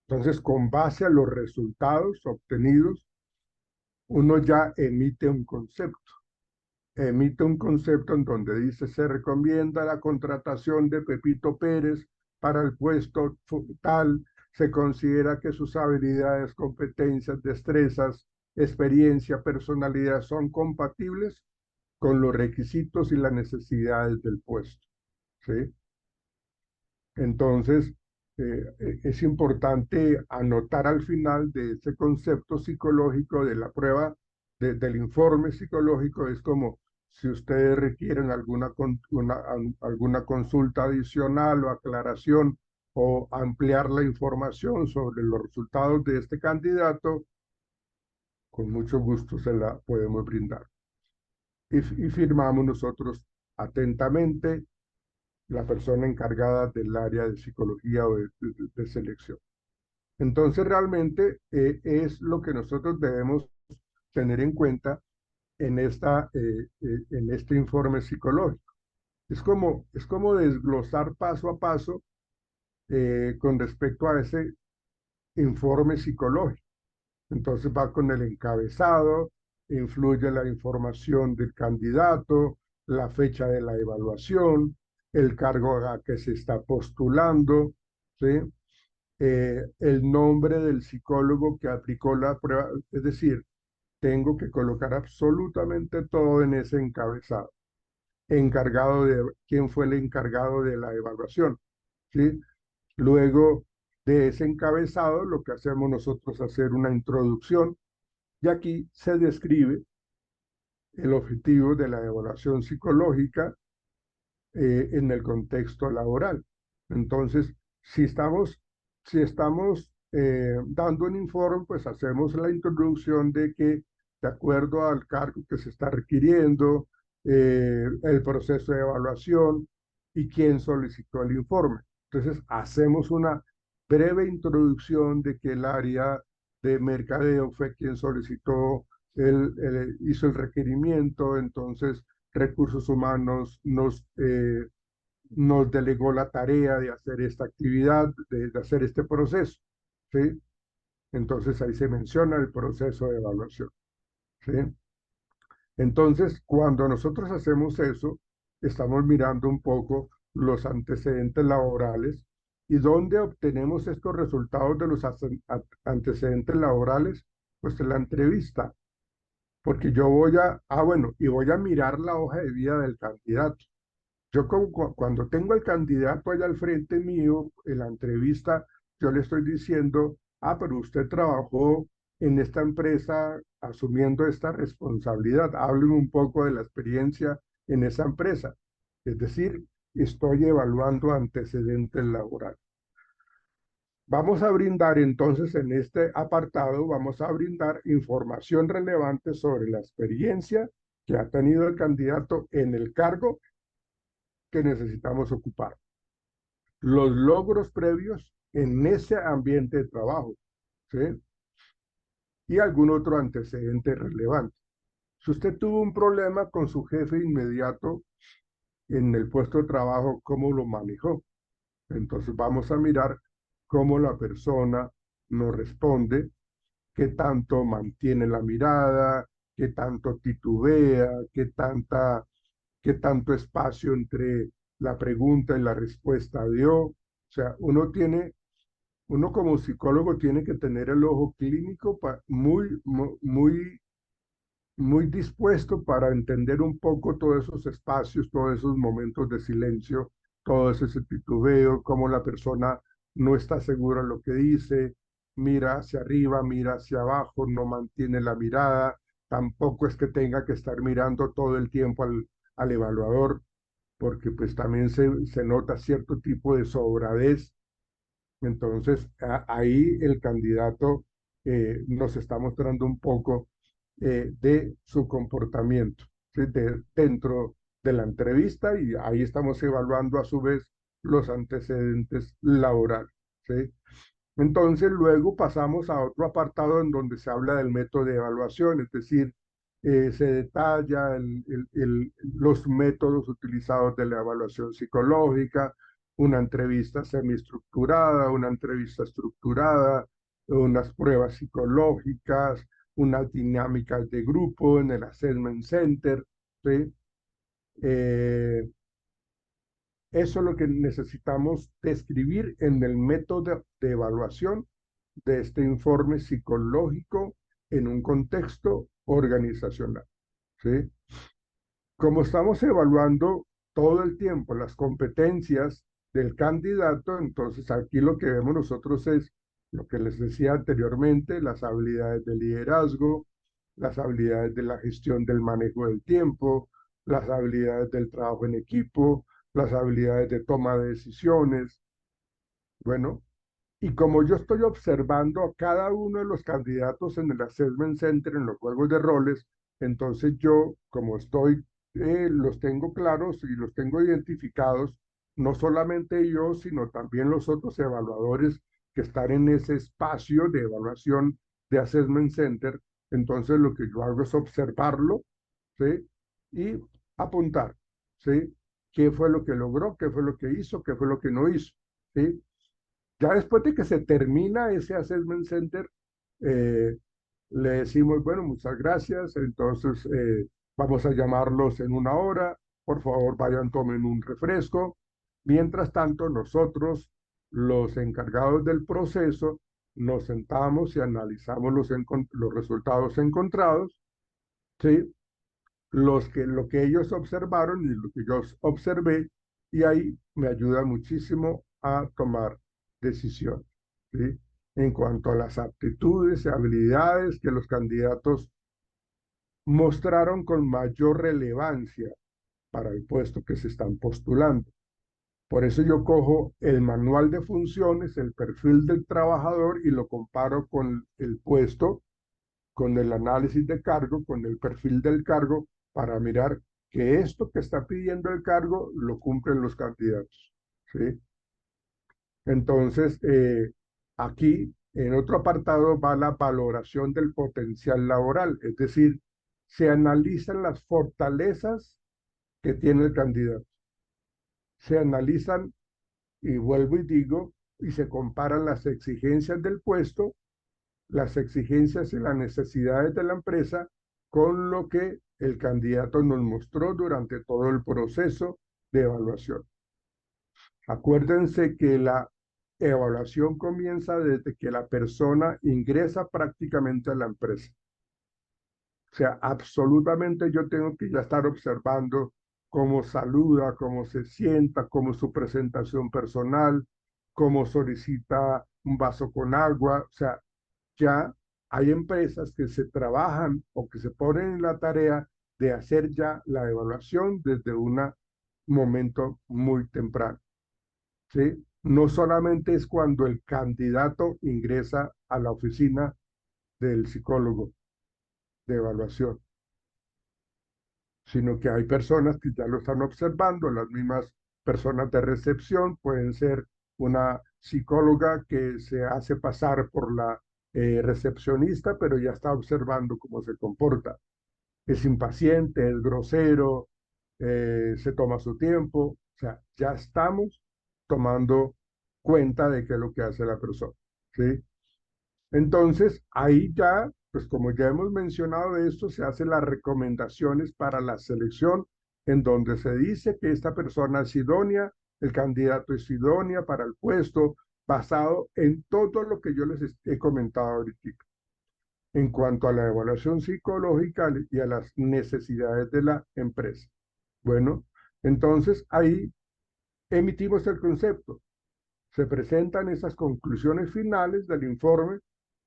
entonces con base a los resultados obtenidos, uno ya emite un concepto. Emite un concepto en donde dice, se recomienda la contratación de Pepito Pérez para el puesto tal. Se considera que sus habilidades, competencias, destrezas, experiencia, personalidad son compatibles con los requisitos y las necesidades del puesto, ¿sí? Entonces, es importante anotar al final de ese concepto psicológico de la prueba, del informe psicológico, es como si ustedes requieren alguna consulta adicional o aclaración o ampliar la información sobre los resultados de este candidato, con mucho gusto se la podemos brindar. Y firmamos nosotros atentamente la persona encargada del área de psicología o de selección. Entonces, realmente es lo que nosotros debemos tener en cuenta en este informe psicológico. Es como desglosar paso a paso con respecto a ese informe psicológico. Entonces va con el encabezado, influye la información del candidato, la fecha de la evaluación, el cargo a que se está postulando, ¿sí? El nombre del psicólogo que aplicó la prueba, es decir, tengo que colocar absolutamente todo en ese encabezado. ¿Quién fue el encargado de la evaluación? ¿Sí? Luego de ese encabezado, lo que hacemos nosotros es hacer una introducción y aquí se describe el objetivo de la evaluación psicológica en el contexto laboral. Entonces, si estamos dando un informe, pues hacemos la introducción de que, de acuerdo al cargo que se está requiriendo, el proceso de evaluación y quién solicitó el informe. Entonces, hacemos una breve introducción de que el área de mercadeo fue quien solicitó, hizo el requerimiento, entonces recursos humanos nos nos delegó la tarea de hacer esta actividad, de hacer este proceso, ¿sí? Entonces ahí se menciona el proceso de evaluación, ¿sí? Entonces, cuando nosotros hacemos eso, estamos mirando un poco los antecedentes laborales y dónde obtenemos estos resultados de los antecedentes laborales, pues en la entrevista, porque yo voy bueno, y voy a mirar la hoja de vida del candidato. Yo cuando tengo el candidato allá al frente mío en la entrevista, yo le estoy diciendo, pero usted trabajó en esta empresa asumiendo esta responsabilidad. Hábleme un poco de la experiencia en esa empresa. Es decir, estoy evaluando antecedentes laborales. Vamos a brindar entonces en este apartado, vamos a brindar información relevante sobre la experiencia que ha tenido el candidato en el cargo que necesitamos ocupar, los logros previos en ese ambiente de trabajo, ¿sí? Y algún otro antecedente relevante. Si usted tuvo un problema con su jefe inmediato en el puesto de trabajo, ¿cómo lo manejó? Entonces vamos a mirar cómo la persona nos responde, qué tanto mantiene la mirada, qué tanto titubea, qué tanto espacio entre la pregunta y la respuesta dio. O sea, uno como psicólogo tiene que tener el ojo clínico muy dispuesto para entender un poco todos esos espacios, todos esos momentos de silencio, todo ese titubeo, cómo la persona no está segura de lo que dice, mira hacia arriba, mira hacia abajo, no mantiene la mirada, tampoco es que tenga que estar mirando todo el tiempo al evaluador, porque pues también se nota cierto tipo de sobradez. Entonces, ahí el candidato nos está mostrando un poco de su comportamiento, ¿sí? Dentro de la entrevista, y ahí estamos evaluando a su vez los antecedentes laborales, ¿sí? Entonces, luego pasamos a otro apartado en donde se habla del método de evaluación, es decir, se detalla los métodos utilizados de la evaluación psicológica, una entrevista semiestructurada, una entrevista estructurada, unas pruebas psicológicas, unas dinámicas de grupo en el Assessment Center, ¿sí? Eso es lo que necesitamos describir en el método de evaluación de este informe psicológico en un contexto organizacional, ¿sí? Como estamos evaluando todo el tiempo las competencias del candidato, entonces aquí lo que vemos nosotros es lo que les decía anteriormente, las habilidades de liderazgo, las habilidades de la gestión del manejo del tiempo, las habilidades del trabajo en equipo, las habilidades de toma de decisiones. Bueno, y como yo estoy observando a cada uno de los candidatos en el Assessment Center, en los juegos de roles, entonces yo, como los tengo claros y los tengo identificados, no solamente yo, sino también los otros evaluadores que están en ese espacio de evaluación de Assessment Center, entonces lo que yo hago es observarlo, ¿sí? Y apuntar, ¿sí? ¿Qué fue lo que logró? ¿Qué fue lo que hizo? ¿Qué fue lo que no hizo? ¿Sí? Ya después de que se termina ese Assessment Center, le decimos, bueno, muchas gracias, entonces vamos a llamarlos en una hora, por favor vayan, tomen un refresco. Mientras tanto, nosotros, los encargados del proceso, nos sentamos y analizamos los resultados encontrados, ¿sí? Lo que ellos observaron y lo que yo observé, y ahí me ayuda muchísimo a tomar decisiones, ¿sí? En cuanto a las aptitudes y habilidades que los candidatos mostraron con mayor relevancia para el puesto que se están postulando. Por eso yo cojo el manual de funciones, el perfil del trabajador y lo comparo con el puesto, con el análisis de cargo, con el perfil del cargo, para mirar que esto que está pidiendo el cargo lo cumplen los candidatos, ¿sí? Entonces, aquí en otro apartado va la valoración del potencial laboral, es decir, se analizan las fortalezas que tiene el candidato. Se analizan, y vuelvo y digo, y se comparan las exigencias del puesto, las exigencias y las necesidades de la empresa con lo que el candidato nos mostró durante todo el proceso de evaluación. Acuérdense que la evaluación comienza desde que la persona ingresa prácticamente a la empresa. O sea, absolutamente yo tengo que ya estar observando cómo saluda, cómo se sienta, cómo es su presentación personal, cómo solicita un vaso con agua. O sea, ya hay empresas que se trabajan o que se ponen en la tarea de hacer ya la evaluación desde un momento muy temprano, ¿sí? No solamente es cuando el candidato ingresa a la oficina del psicólogo de evaluación, sino que hay personas que ya lo están observando, las mismas personas de recepción, pueden ser una psicóloga que se hace pasar por la recepcionista, pero ya está observando cómo se comporta. Es impaciente, es grosero, se toma su tiempo, o sea, ya estamos tomando cuenta de qué es lo que hace la persona, ¿sí? Entonces, ahí ya, pues como ya hemos mencionado de esto, se hacen las recomendaciones para la selección, en donde se dice que esta persona es idónea, el candidato es idónea para el puesto, basado en todo lo que yo les he comentado ahorita, en cuanto a la evaluación psicológica y a las necesidades de la empresa. Bueno, entonces ahí emitimos el concepto. Se presentan esas conclusiones finales del informe,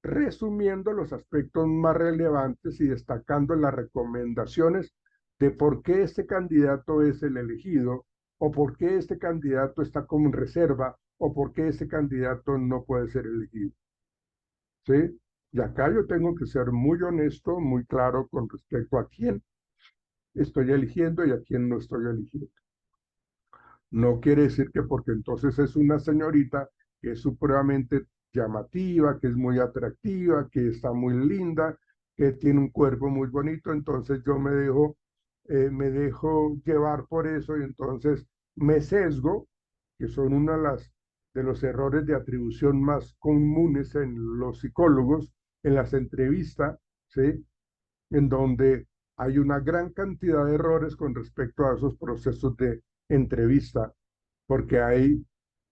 resumiendo los aspectos más relevantes y destacando las recomendaciones de por qué este candidato es el elegido, o por qué este candidato está como en reserva, o por qué este candidato no puede ser elegido. ¿Sí? Y acá yo tengo que ser muy honesto, muy claro con respecto a quién estoy eligiendo y a quién no estoy eligiendo. No quiere decir que porque entonces es una señorita que es supremamente llamativa, que es muy atractiva, que está muy linda, que tiene un cuerpo muy bonito, entonces yo me dejo llevar por eso y entonces me sesgo, que son uno de los errores de atribución más comunes en los psicólogos, en las entrevistas, ¿sí? En donde hay una gran cantidad de errores con respecto a esos procesos de entrevista, porque hay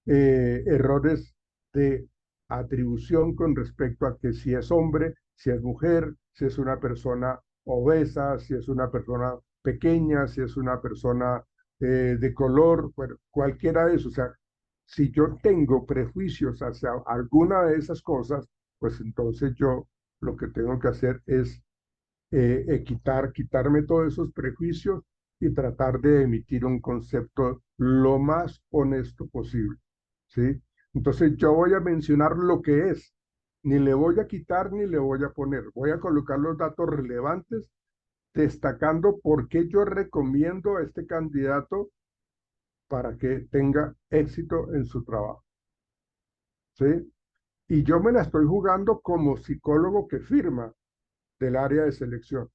errores de atribución con respecto a que si es hombre, si es mujer, si es una persona obesa, si es una persona pequeña, si es una persona de color, bueno, cualquiera de eso. O sea, si yo tengo prejuicios hacia alguna de esas cosas, pues entonces yo lo que tengo que hacer es quitarme todos esos prejuicios y tratar de emitir un concepto lo más honesto posible, ¿sí? Entonces yo voy a mencionar lo que es, ni le voy a quitar ni le voy a poner, voy a colocar los datos relevantes, destacando por qué yo recomiendo a este candidato para que tenga éxito en su trabajo, ¿sí? Y yo me la estoy jugando como psicólogo que firma del área de selección,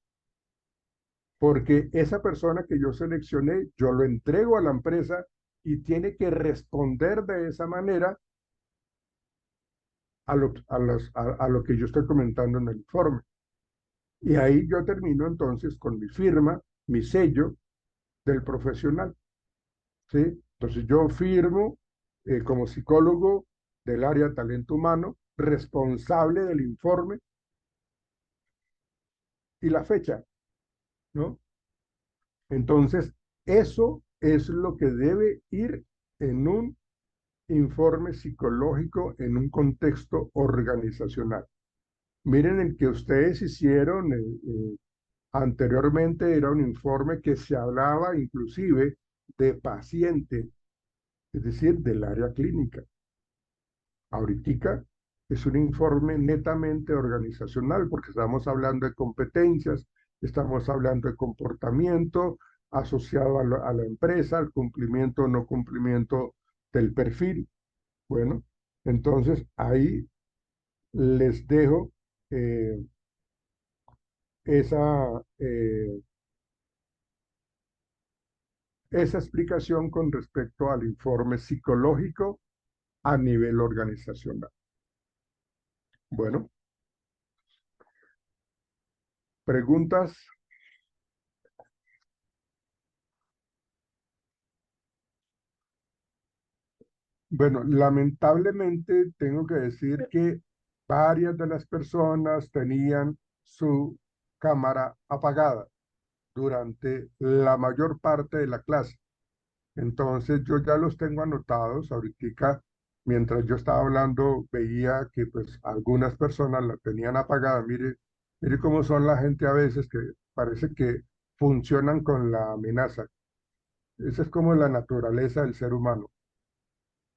porque esa persona que yo seleccioné, yo lo entrego a la empresa y tiene que responder de esa manera a lo que yo estoy comentando en el informe. Y ahí yo termino entonces con mi firma, mi sello del profesional, ¿sí? Entonces yo firmo como psicólogo del área de talento humano, responsable del informe y la fecha, ¿no? Entonces, eso es lo que debe ir en un informe psicológico en un contexto organizacional. Miren, el que ustedes hicieron anteriormente era un informe que se hablaba inclusive de paciente, es decir, del área clínica. Ahorita es un informe netamente organizacional porque estamos hablando de competencias, estamos hablando de comportamiento asociado a la empresa, al cumplimiento o no cumplimiento del perfil. Bueno, entonces ahí les dejo eh, esa, esa explicación con respecto al informe psicológico a nivel organizacional. Bueno, preguntas. Bueno, lamentablemente tengo que decir que varias de las personas tenían su cámara apagada durante la mayor parte de la clase. Entonces yo ya los tengo anotados. Ahorita, mientras yo estaba hablando, veía que pues algunas personas la tenían apagada. Mire, mire cómo son la gente a veces que parece que funcionan con la amenaza. Esa es como la naturaleza del ser humano,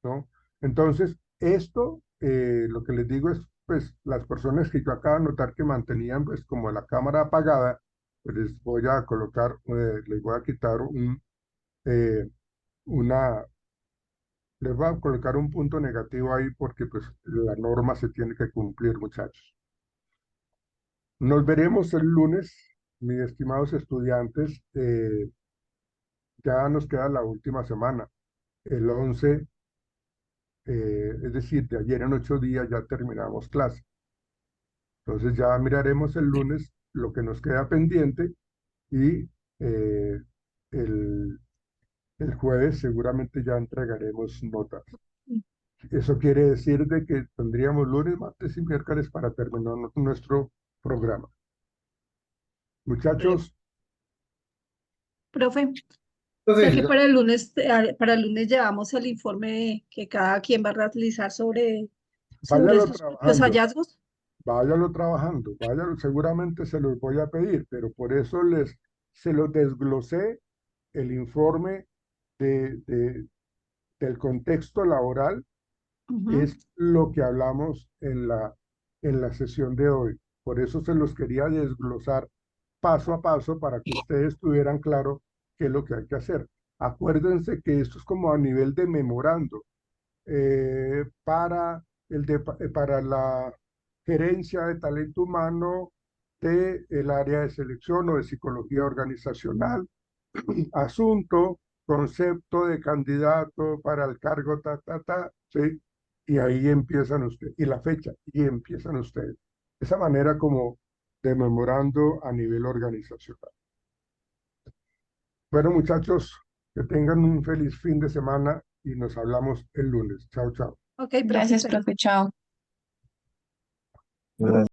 ¿no? Entonces, esto, lo que les digo es, pues, las personas que yo acabo de notar que mantenían, pues, como la cámara apagada, pues les voy a colocar, les voy a quitar eh, una, les voy a colocar un punto negativo ahí porque, pues, la norma se tiene que cumplir, muchachos. Nos veremos el lunes, mis estimados estudiantes. Ya nos queda la última semana, el 11. Es decir, de ayer en 8 días ya terminamos clase. Entonces ya miraremos el lunes lo que nos queda pendiente y eh, el, el jueves seguramente ya entregaremos notas. Eso quiere decir de que tendríamos lunes, martes y miércoles para terminar nuestro programa. Muchachos, Profe, Profe, ya que para el lunes llevamos el informe que cada quien va a realizar sobre váyalo los trabajando. hallazgos. Váyalo trabajando, váyalo, seguramente se los voy a pedir, pero por eso se los desglosé el informe del contexto laboral. Ujú. Es lo que hablamos en la sesión de hoy. Por eso se los quería desglosar paso a paso para que ustedes tuvieran claro qué es lo que hay que hacer. Acuérdense que esto es como a nivel de memorando para la gerencia de talento humano del área de selección o de psicología organizacional, asunto, concepto de candidato para el cargo, ¿sí? Y ahí empiezan ustedes, y la fecha, y empiezan ustedes. Esa manera como de memorando a nivel organizacional. Bueno, muchachos, que tengan un feliz fin de semana y nos hablamos el lunes. Chao, chao. Ok, Gracias, profe. profe. Chao.